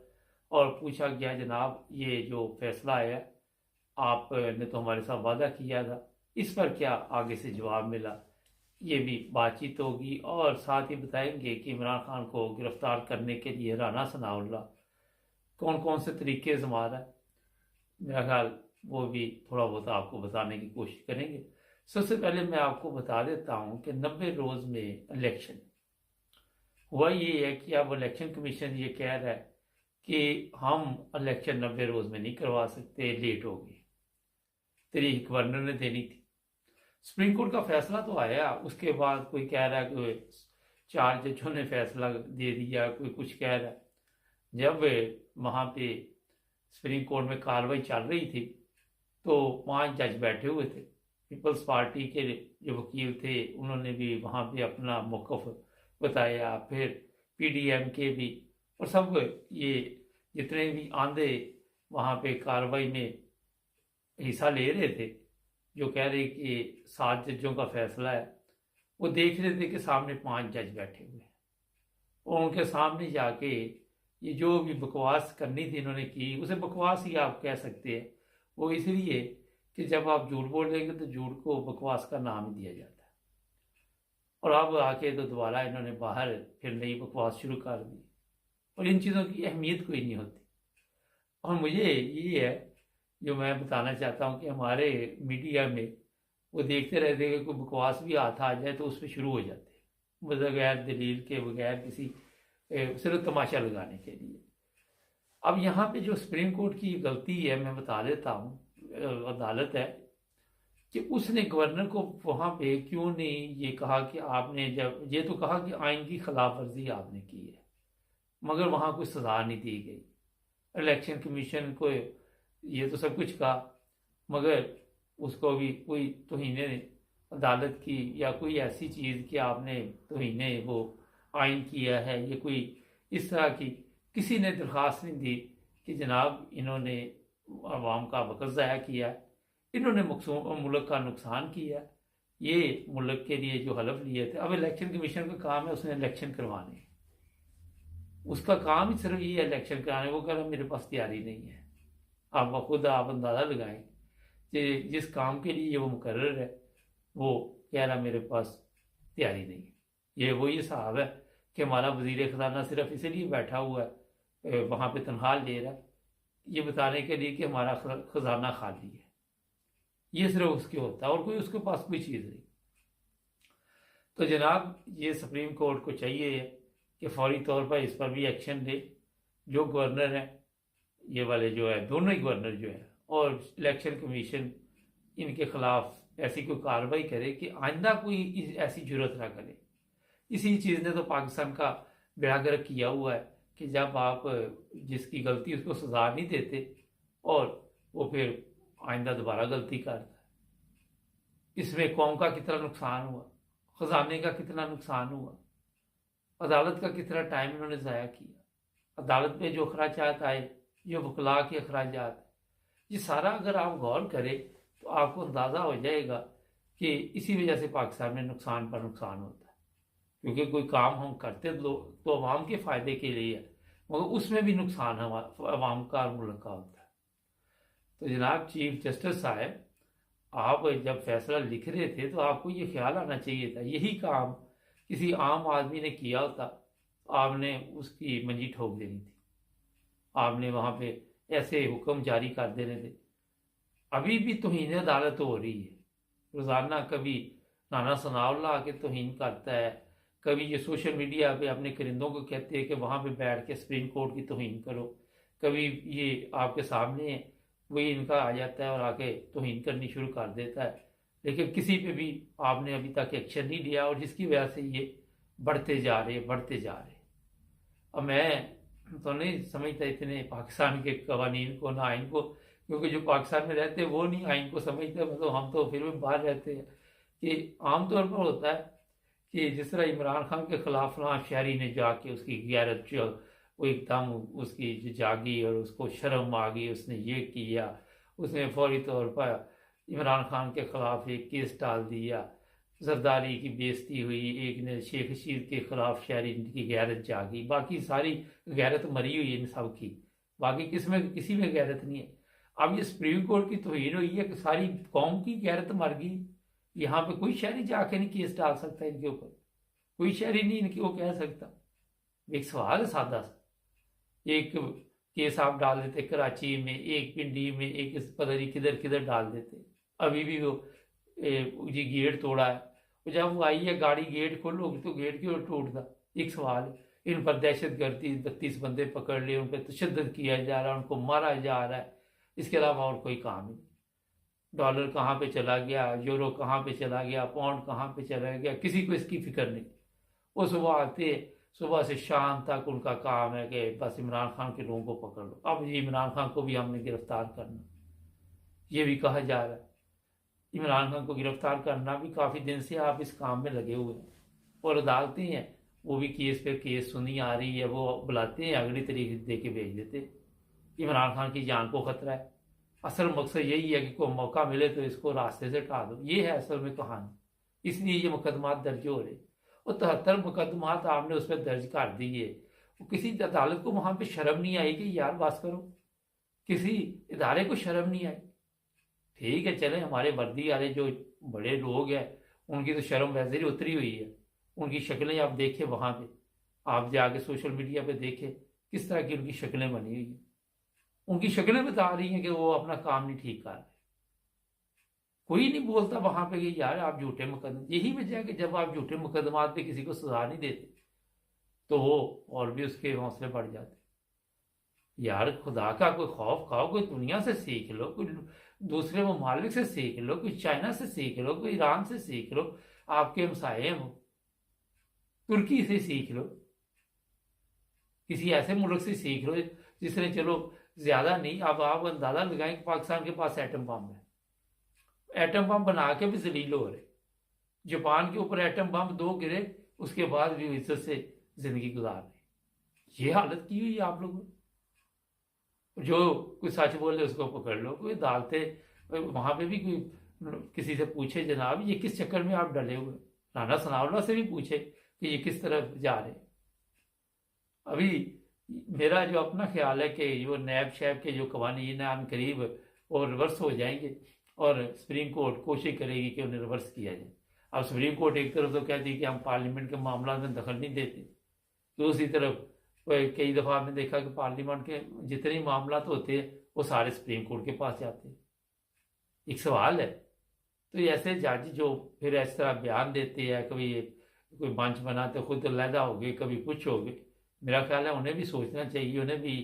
और पूछा गया जनाब ये जो फैसला है आपने तो हमारे साथ वादा किया था, इस पर क्या आगे से जवाब मिला। ये भी बातचीत होगी, और साथ ही बताएंगे कि इमरान खान को गिरफ्तार करने के लिए राना सनाउल्लाह कौन कौन से तरीके आजमा रहा है। मेरा ख्याल वो भी थोड़ा बहुत आपको बताने की कोशिश करेंगे। सबसे पहले मैं आपको बता देता हूँ कि 90 रोज़ में इलेक्शन हुआ। ये है कि अब इलेक्शन कमीशन ये कह रहा है कि हम इलेक्शन 90 रोज़ में नहीं करवा सकते, लेट हो गई, तारीख गवर्नर ने देनी थी। सुप्रीम कोर्ट का फैसला तो आया, उसके बाद कोई कह रहा है कि 4 जजों ने फैसला दे दिया, कोई कुछ कह रहा है। जब वहाँ पे सुप्रीम कोर्ट में कार्रवाई चल रही थी तो 5 जज बैठे हुए थे। पीपल्स पार्टी के जो वकील थे उन्होंने भी वहाँ पे अपना मौक़िफ़ बताया, फिर पीडीएम के भी, और सब ये जितने भी आंधे वहाँ पे कार्रवाई में हिस्सा ले रहे थे, जो कह रहे कि 7 जजों का फैसला है, वो देख रहे थे कि सामने 5 जज बैठे हुए हैं, और उनके सामने जाके ये जो भी बकवास करनी थी इन्होंने की। उसे बकवास ही आप कह सकते हैं, वो इसलिए कि जब आप झूठ बोलेंगे तो झूठ को बकवास का नाम ही दिया जाता है। और अब आके तो दोबारा इन्होंने बाहर फिर नई बकवास शुरू कर दी, और इन चीज़ों की अहमियत कोई नहीं होती। और मुझे ये है जो मैं बताना चाहता हूँ कि हमारे मीडिया में वो देखते रहते हैं कि कोई बकवास भी हाथ आ जाए तो उस पर शुरू हो जाते हैं, बगैर दलील के, बगैर किसी सिर्फ तमाशा लगाने के लिए। अब यहाँ पे जो सुप्रीम कोर्ट की गलती है मैं बता देता हूँ, अदालत है कि उसने गवर्नर को वहाँ पे क्यों नहीं ये कहा कि आपने, जब ये तो कहा कि आइन की खिलाफ वर्जी आपने की है, मगर वहाँ कोई सज़ा नहीं दी गई। इलेक्शन कमीशन को ये तो सब कुछ कहा, मगर उसको भी कोई तौहीने अदालत की या कोई ऐसी चीज़ कि आपने तौहीने वो आइन किया है, ये कोई इस तरह की किसी ने दरख्वास्त नहीं दी कि जनाब इन्होंने अवाम का वक़्त ज़ाया किया, इन्होंने मुल्क का नुकसान किया, ये मुल्क के लिए जो हलफ लिए थे। अब इलेक्शन कमीशन का काम है उसने इलेक्शन करवाने, उसका काम ही सिर्फ ये इलेक्शन कराने। वो कह रहा मेरे पास तैयारी नहीं है। आप खुद आप अंदाज़ा लगाएं कि जिस काम के लिए वो मुकर्रर है वो कह रहा मेरे पास तैयारी नहीं है। ये वही हिसाब है कि हमारा वज़ीर ख़जाना सिर्फ इसलिए बैठा हुआ है, वहाँ पे तनख्वाह ले रहा है, ये बताने के लिए कि हमारा ख़जाना खाली है। ये सिर्फ उसके होता है और कोई उसके पास कोई चीज़ नहीं। तो जनाब ये सुप्रीम कोर्ट को चाहिए कि फौरी तौर पर इस पर भी एक्शन ले। जो गवर्नर हैं ये वाले जो है, दोनों ही गवर्नर जो है, और इलेक्शन कमीशन इनके खिलाफ ऐसी कोई कार्रवाई करे कि आइंदा कोई ऐसी जरूरत ना करे। इसी चीज़ ने तो पाकिस्तान का बेड़ा गर्क किया हुआ है कि जब आप जिसकी गलती उसको सजा नहीं देते और वो फिर आइंदा दोबारा गलती करता है। इसमें कौम का कितना नुकसान हुआ, खजाने का कितना नुकसान हुआ, अदालत का कितना टाइम इन्होंने ज़ाया किया, अदालत में जो अखराजात आए, जो वकला के अखराजात, ये सारा अगर आप गौर करें तो आपको अंदाज़ा हो जाएगा कि इसी वजह से पाकिस्तान में नुकसान पर नुकसान होता है। क्योंकि कोई काम हम करते तो अवाम के फ़ायदे के लिए है, मगर उसमें भी नुकसान अवाम का और मुल्क का होता है। तो जनाब चीफ जस्टिस साहब, आप जब फैसला लिख रहे थे तो आपको ये ख्याल आना चाहिए था, यही काम किसी आम आदमी ने किया होता आपने उसकी मंजी ठोक देनी थी। आपने वहाँ पे ऐसे हुक्म जारी कर देने थे। अभी भी तौहीन अदालत हो रही है रोज़ाना। कभी नाना सनाउल्लाह आके तौहीन करता है, कभी ये सोशल मीडिया पे अपने करिंदों को कहते हैं कि वहाँ पे बैठ के सुप्रीम कोर्ट की तौहीन करो। कभी ये आपके सामने वही इनका आ जाता है और आके तौहीन करनी शुरू कर देता है, लेकिन किसी पे भी आपने अभी तक एक्शन नहीं लिया और जिसकी वजह से ये बढ़ते जा रहे। अब मैं तो नहीं समझता इतने पाकिस्तान के कवानीन को ना आइन को, क्योंकि जो पाकिस्तान में रहते हैं वो नहीं आइन को समझते, मतलब हम तो फिर भी बाहर रहते हैं। कि आमतौर पर होता है कि जिस तरह इमरान खान के खिलाफ फलां शहरी ने जाके उसकी गैरत जो वो एकदम उसकी जो जागी और उसको शर्म आ गई, उसने ये किया, उसने फौरी तौर पर इमरान खान के खिलाफ एक केस डाल दिया, जरदारी की बेइज्जती हुई, एक ने शेख रशीद के खिलाफ शहरी की गैरत जागी, बाकी सारी गैरत मरी हुई है इन सब की, बाकी किसी में गैरत नहीं है। अब ये सुप्रीम कोर्ट की तौहीन हुई है कि सारी कौम की गैरत मर गई। यहाँ पे कोई शहरी जाके नहीं केस डाल सकता इनके ऊपर, कोई शहरी नहीं इनके वो कह सकता। एक सवाल है सादा सा, एक केस आप डाल देते कराची में, एक पिंडी में, एक पता नहीं किधर किधर डाल देते। अभी भी वो जी गेट तोड़ा है, जब वो आई है गाड़ी गेट खोलोगी तो गेट क्यों टूटता। एक सवाल है, इन पर दहशत गर्दी 32 बंदे पकड़ लिए, उन पर तशद्दुद किया जा रहा है, उनको मारा जा रहा है, इसके अलावा और कोई काम नहीं। डॉलर कहाँ पे चला गया, यूरो कहाँ पे चला गया, पाउंड कहाँ पे चला गया, किसी को इसकी फिक्र नहीं। वो सुबह आते, सुबह से शाम तक उनका काम है कि बस इमरान खान के लोगों को पकड़ लो। अब ये इमरान खान को भी हमने गिरफ्तार करना, ये भी कहा जा रहा है। इमरान खान को गिरफ्तार करना भी काफ़ी दिन से आप इस काम में लगे हुए हैं, और अदालतें हैं वो भी केस पे केस सुनी आ रही है, वो बुलाते हैं अगली तारीख दे के भेज देते। इमरान खान की जान को खतरा है। असल मकसद यही है कि कोई मौका मिले तो इसको रास्ते से हटा दो, ये है असल में कहानी। इसलिए ये मुकदमात दर्ज हो रहे, और 73 मुकदमात आपने उस पर दर्ज कर दिए। वो किसी अदालत को वहाँ पे शर्म नहीं आई कि यार बस करो, किसी इदारे को शर्म नहीं आई। ठीक है चले, हमारे वर्दी वाले जो बड़े लोग हैं उनकी तो शर्म वैसे ही उतरी हुई है, उनकी शक्लें आप देखें, वहाँ पे आप जाके सोशल मीडिया पे देखें किस तरह की उनकी शक्लें बनी हुई हैं। उनकी शक्लें बता रही हैं कि वो अपना काम नहीं ठीक कर रहे। कोई नहीं बोलता वहां पे कि यार आप झूठे मुकदमे, यही वजह है कि जब आप झूठे मुकदमात पे किसी को सजा नहीं देते तो वो और भी उसके हौसले बढ़ जाते। यार खुदा का कोई खौफ खाओ, कोई दुनिया से सीख लो, कोई दूसरे ममालिक से सीख लो, कोई चाइना से सीख लो, कोई ईरान से सीख लो, आपके हमसाये हो, तुर्की से सीख लो, किसी ऐसे मुल्क से सीख लो जिसने चलो ज़्यादा नहीं। अब आप अंदाज़ा लगाएं कि पाकिस्तान के पास एटम बम है, एटम बम बना के भी जलील हो रहे। जापान के ऊपर एटम बम 2 गिरे, उसके बाद भी इज्जत से ज़िंदगी गुजार रहे। ये हालत की हुई है आप लोगों ने। जो कोई सच बोले उसको पकड़ लो, कोई अदालतें वहाँ पे भी कोई किसी से पूछे जनाब ये किस चक्कर में आप डले हुए। राना सनाउल्लाह से भी पूछे कि ये किस तरफ जा रहे। अभी मेरा जो अपना ख्याल है कि जो नैब शैब के जो कवानीन हैं करीब और रिवर्स हो जाएंगे और सुप्रीम कोर्ट कोशिश करेगी कि उन्हें रिवर्स किया जाए। अब सुप्रीम कोर्ट एक तरफ तो कहती है कि हम पार्लियामेंट के मामला में दखल नहीं देते, दूसरी तरफ कई दफ़ा हमने देखा कि पार्लियामेंट के जितने मामला तो होते हैं वो सारे सुप्रीम कोर्ट के पास जाते हैं। एक सवाल है, तो ऐसे जज जो फिर इस तरह बयान देते हैं, कभी कोई मंच बनाते खुद अलहदा हो गए, कभी कुछ हो गए, मेरा ख्याल है उन्हें भी सोचना चाहिए, उन्हें भी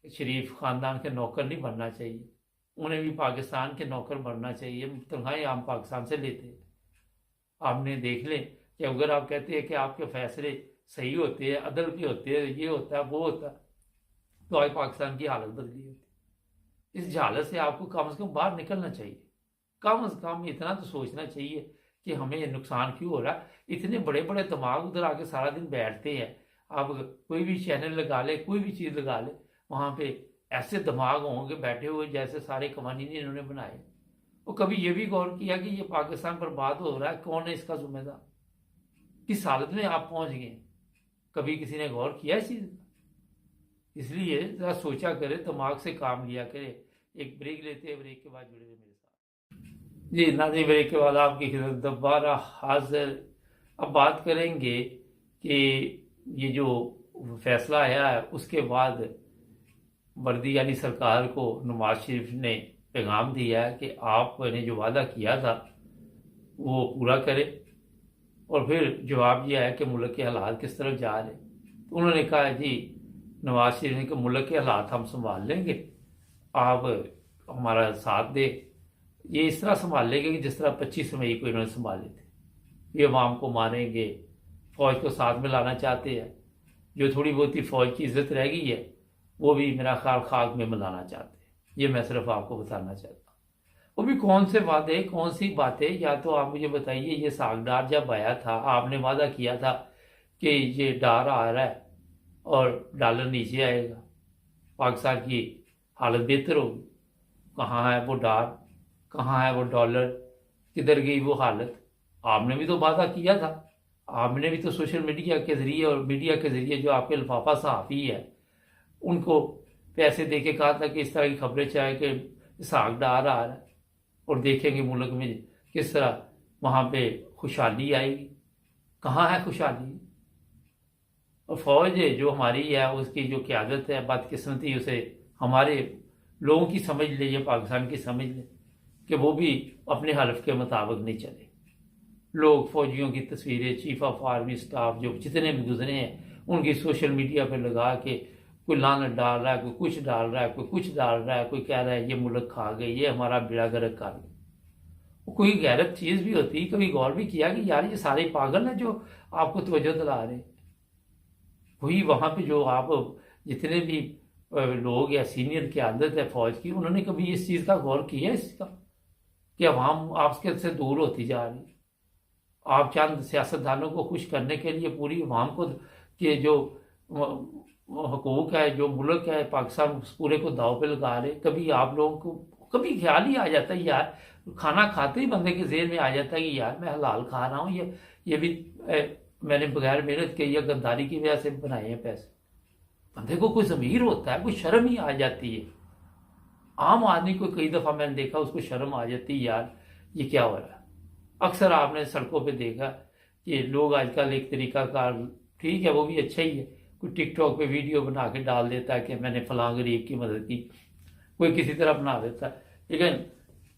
शरीफ ख़ानदान के नौकर नहीं बनना चाहिए, उन्हें भी पाकिस्तान के नौकर बनना चाहिए। तनख्वाहें आम पाकिस्तान से लेते हैं। आपने देख लें कि अगर आप कहते हैं कि आपके फैसले सही होते हैं, अदल के होते हैं, ये होता है वो होता है, तो आज पाकिस्तान की हालत बदली होती। इस हालत से आपको कम से कम बाहर निकलना चाहिए। कम से कम इतना तो सोचना चाहिए कि हमें ये नुकसान क्यों हो रहा है। इतने बड़े बड़े दिमाग उधर आके सारा दिन बैठते हैं। आप कोई भी चैनल लगा ले, कोई भी चीज़ लगा ले, वहाँ पे ऐसे दिमाग होंगे बैठे हुए जैसे सारे कवानीन इन्होंने बनाए। वो कभी ये भी गौर किया कि ये पाकिस्तान बर्बाद हो रहा है, कौन है इसका जिम्मेदार? किस हालत में आप पहुँच गए? कभी किसी ने गौर किया इस चीज़ का? इसलिए ज़रा सोचा करे, दिमाग से काम लिया करे। एक ब्रेक लेते हैं, ब्रेक के बाद जुड़े रहे मेरे साथ। जी नाज़रीन, ब्रेक के बाद आपकी खिदमत दोबारा हाजिर। अब बात करेंगे कि ये जो फैसला आया है उसके बाद वर्दी यानी सरकार को नवाज शरीफ ने पैगाम दिया है कि आपने जो वादा किया था वो पूरा करें। और फिर जवाब ये आया कि मुल्क के हालात किस तरफ जा रहे। तो उन्होंने कहा जी नवाज शरीफ ने कि मुल्क के हालात हम संभाल लेंगे, आप हमारा साथ दे। ये इस तरह संभाल लेंगे कि जिस तरह 25 मई को इन्होंने संभाले थे। ये अवाम को मारेंगे, फ़ौज को साथ में लाना चाहते हैं, जो थोड़ी बहुत ही फ़ौज की इज्जत रह गई है वो भी मेरा ख्याल खाक में मिलाना चाहते हैं। ये मैं सिर्फ आपको बताना चाहता हूँ। वो भी कौन से वादे, कौन सी बातें? या तो आप मुझे बताइए, ये सागडार जब आया था आपने वादा किया था कि ये डार आ रहा है और डॉलर नीचे आएगा, पाकिस्तान की हालत बेहतर होगी। कहाँ है वो डार, कहाँ है वो डॉलर, किधर गई वो हालत? आपने भी तो वादा किया था। आपने भी तो सोशल मीडिया के ज़रिए और मीडिया के ज़रिए जो आपके लिफाफा सहाफ़ी है उनको पैसे दे के कहा था कि इस तरह की खबरें चाहे कि सागडार आ रहा है और देखेंगे मुल्क में किस तरह वहाँ पे खुशहाली आएगी। कहाँ है खुशहाली? और फ़ौज जो हमारी है उसकी जो क़यादत है, बदकिस्मती उसे हमारे लोगों की समझ ले या पाकिस्तान की समझ ले कि वो भी अपने हलफ के मुताबिक नहीं चले। लोग फौजियों की तस्वीरें, चीफ ऑफ आर्मी स्टाफ जो जितने भी गुजरे हैं उनकी सोशल मीडिया पर लगा के कोई लानत डाल रहा है, कोई कुछ डाल रहा है, कोई कुछ डाल रहा है, कोई कह रहा है ये मुल्क खा गई, ये हमारा बेड़ा गर्क कर गई। कोई गैरत चीज़ भी होती, कभी गौर भी किया कि यार ये सारे पागल हैं जो आपको तवज्जो दिला रहे। वही वहाँ पे जो आप जितने भी लोग या सीनियर क़यादत है फ़ौज की, उन्होंने कभी इस चीज़ का गौर किया इसका कि अवाम आपके से दूर होती जा रही। आप चंद सियासतदानों को खुश करने के लिए पूरी अवाम को के जो हकूक़ है, जो मुल्क है पाकिस्तान, पूरे को दाव पे लगा रहे। कभी आप लोगों को कभी ख्याल ही आ जाता है यार, खाना खाते ही बंदे के ज़हन में आ जाता है कि यार मैं हलाल खा रहा हूँ, ये भी मैंने बगैर मेहनत के या गद्दारी की वजह से बनाए हैं पैसे। बंदे को कोई ज़मीर होता है, कोई शर्म ही आ जाती है। आम आदमी को कई दफ़ा मैंने देखा उसको शर्म आ जाती है यार ये क्या हो रहा है। अक्सर आपने सड़कों पे देखा कि लोग आजकल एक तरीक़ाकार, ठीक है वो भी अच्छा ही है, कोई टिकटॉक पे वीडियो बना के डाल देता है कि मैंने फ़लाँ गरीब की मदद की, कोई किसी तरह बना देता है। लेकिन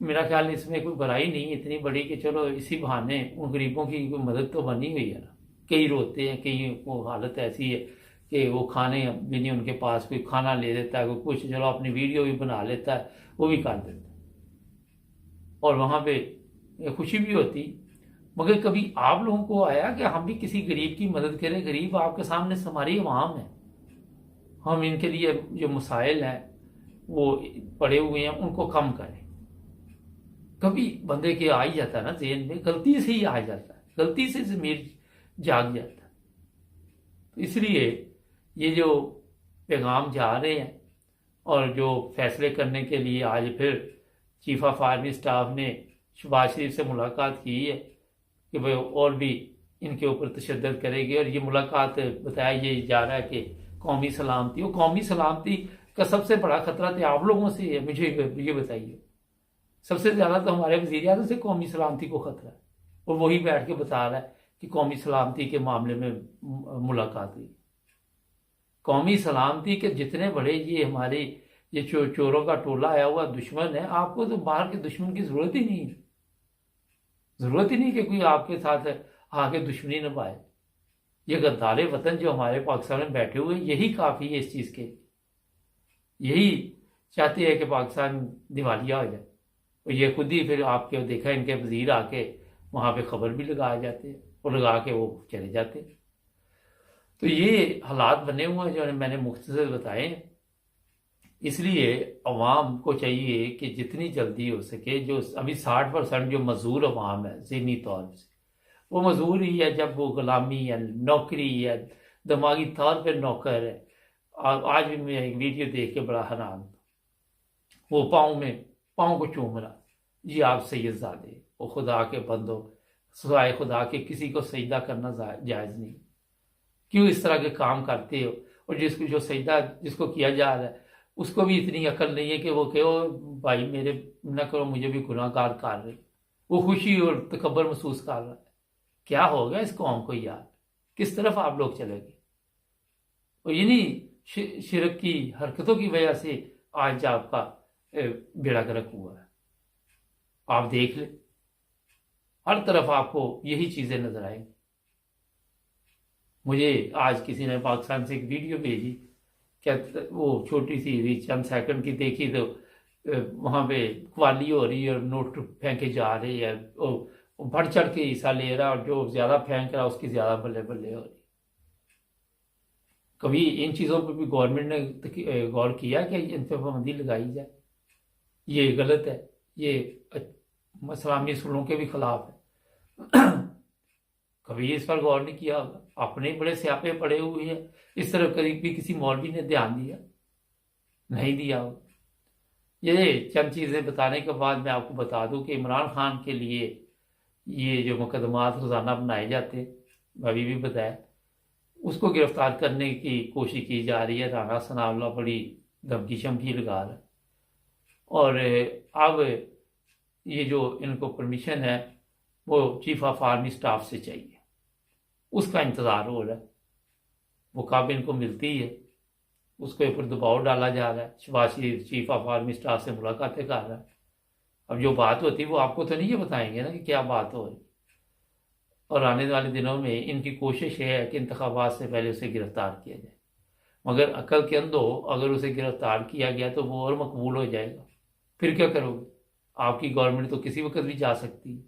मेरा ख्याल इसमें कोई बुराई नहीं इतनी बड़ी कि चलो इसी बहाने उन गरीबों की कोई मदद तो बनी हुई है ना। कई रोते हैं, कई को हालत ऐसी है कि वो खाने भी नहीं उनके पास, कोई खाना ले देता है, कोई कुछ, चलो अपनी वीडियो भी बना लेता है, वो भी कर देता है और वहाँ पे खुशी भी होती। मगर कभी आप लोगों को आया कि हम भी किसी गरीब की मदद करें? गरीब आपके सामने हमारी अवाम है, हम इनके लिए जो मसाइल हैं वो पड़े हुए हैं उनको कम करें। कभी बंदे के आ ही जाता है ना ज़हन में, गलती से ही आ जाता है, गलती से ज़मीर जाग जाता है। तो इसलिए ये जो पैगाम जा रहे हैं और जो फैसले करने के लिए आज फिर चीफ ऑफ आर्मी स्टाफ ने शहबाज शरीफ से मुलाकात की है कि भाई और भी इनके ऊपर तशद्दुद करेगी। और ये मुलाकात बताया ये जा रहा है कि कौमी सलामती, वो कौमी सलामती का सबसे बड़ा खतरा तो आप लोगों से है। मुझे ये बताइए, सबसे ज़्यादा तो हमारे वज़ीर आज़म से कौमी सलामती को खतरा है, और वही बैठ के बता रहा है कि कौमी सलामती के मामले में मुलाकात हुई। कौमी सलामती के जितने बड़े ये हमारे ये चोरों का टोला आया हुआ दुश्मन है, आपको तो बाहर के दुश्मन की ज़रूरत ही नहीं है। ज़रूरत ही नहीं कि कोई आपके साथ आके दुश्मनी निभाए। ये गद्दारे वतन जो हमारे पाकिस्तान में बैठे हुए यही काफ़ी है इस चीज़ के, यही चाहते हैं कि पाकिस्तान दिवालिया हो जाए। और ये खुद ही फिर आपके देखा इनके वज़ीर आके वहाँ पे खबर भी लगाए जाते हैं और लगा के वो चले जाते हैं। तो ये हालात बने हुए हैं जो मैंने मुख्तसर बताए। इसलिए अवाम को चाहिए कि जितनी जल्दी हो सके, जो अभी 60% जो मजदूर अवाम है ज़हनी तौर से, वो मजदूर ही है, जब वो गुलामी है, नौकरी है, दिमागी तौर पर नौकर है। और आज भी मैं एक वीडियो देख के बड़ा हैरान, वो पाँव को चूम रहा, जी आप सैयदजादे, वो खुदा के बंदो, सिवाय खुदा के किसी को सजदा करना जायज़ नहीं। क्यों इस तरह के काम करते हो? और जो सजदा जिसको किया जा रहा है उसको भी इतनी अकल नहीं है कि वो कहो भाई मेरे न करो, मुझे भी गुनाहगार कर रहे। वो खुशी और तकब्बर महसूस कर रहा है। क्या होगा इस कौम को यार, किस तरफ आप लोग चलेंगे? और इन्हीं शिरक की हरकतों की वजह से आज आपका बेड़ा गर्क हुआ है। आप देख ले, हर तरफ आपको यही चीजें नजर आएंगी। मुझे आज किसी ने पाकिस्तान से एक वीडियो भेजी, क्या वो छोटी सी चंद सेकंड की देखी, तो वहां पे क्वाली हो रही है और नोट फेंके जा रहे हैं, बढ़ चढ़ के हिस्सा ले रहा, और जो ज्यादा फेंक रहा उसकी ज्यादा बल्ले बल्ले हो रही। कभी इन चीजों पर भी गवर्नमेंट ने गौर किया कि इन पर पाबंदी लगाई जाए? ये गलत है, ये इस्लामी असूलों के भी खिलाफ है। कभी इस पर गौर नहीं किया होगा। अपने बड़े स्यापे पड़े हुए हैं, इस तरह करीब भी किसी मौलवी ने ध्यान दिया नहीं दिया होगा। ये चंद चीजें बताने के बाद मैं आपको बता दूं कि इमरान खान के लिए ये जो मुकदमात रोजाना बनाए जाते हैं, अभी भी बताया, उसको गिरफ्तार करने की कोशिश की जा रही है। राना सनाउल्लाह बड़ी धमकी शमकी लगा रहा है। और अब ये जो इनको परमिशन है वो चीफ ऑफ आर्मी स्टाफ से चाहिए, उसका इंतज़ार हो रहा है। वो कब इनको मिलती है उसके ऊपर दबाव डाला जा रहा है। शहबाज शरीफ चीफ ऑफ आर्मी स्टाफ से मुलाकातें कर रहा है। अब जो बात होती है वो आपको तो नहीं ये बताएंगे ना कि क्या बात हो रही। और आने वाले दिनों में इनकी कोशिश है कि इंतखाबात से पहले उसे गिरफ्तार किया जाए। मगर अकल के अंदो अगर उसे गिरफ्तार किया गया तो वो और मकबूल हो जाएगा। फिर क्या करोगे? आपकी गवर्नमेंट तो किसी वक्त भी जा सकती है,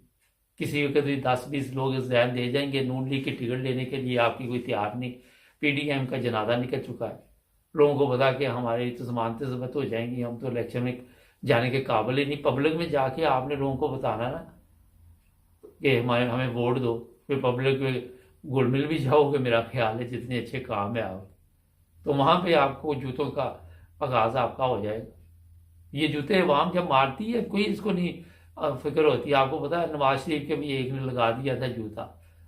किसी वक्त भी 10-20 लोग जहन दे जाएंगे। नून लीग की टिकट लेने के लिए आपकी कोई तैयार नहीं। PDM का जनाजा निकल चुका है। लोगों को बता के हमारे तो जमानतें जब्त हो जाएंगी, हम तो इलेक्शन में जाने के काबिल ही नहीं। पब्लिक में जाके आपने लोगों को बताना ना कि हमें वोट दो, फिर पब्लिक में घुल मिल भी जाओगे। मेरा ख्याल है जितने अच्छे काम है आप, तो वहां पे आपको जूतों का आगाज आपका हो जाएगा। ये जूते अवाम जब मारती है कोई इसको नहीं फिक्र होती है। आपको पता है नवाज शरीफ के भी एक ने लगा दिया था जूता,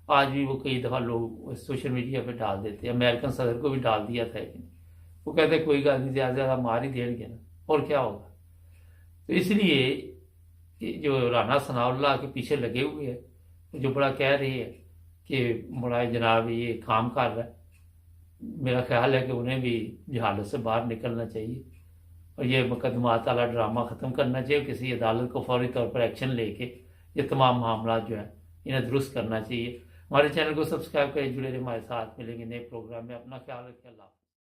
आज भी वो कई दफा लोग सोशल मीडिया पे डाल देते हैं। अमेरिकन सदर को भी डाल दिया था एक ने। वो कहते कोई गल नहीं, ज्यादा ज्यादा मार ही देंगे ना, और क्या होगा। तो इसलिए जो राना सनाउल्लाह के पीछे लगे हुए हैं, जो बड़ा कह रहे हैं कि बड़ा जनाब ये काम कर रहा है, मेरा ख्याल है कि उन्हें भी जहालत से बाहर निकलना चाहिए और ये मुकदमात वाला ड्रामा ख़त्म करना चाहिए। किसी अदालत को फौरी तौर पर एक्शन लेके ये तमाम मामला जो है इन्हें दुरुस्त करना चाहिए। हमारे चैनल को सब्सक्राइब करें, जुड़े रहे हमारे साथ। मिलेंगे नए प्रोग्राम में। अपना ख्याल रखें। अल्लाह।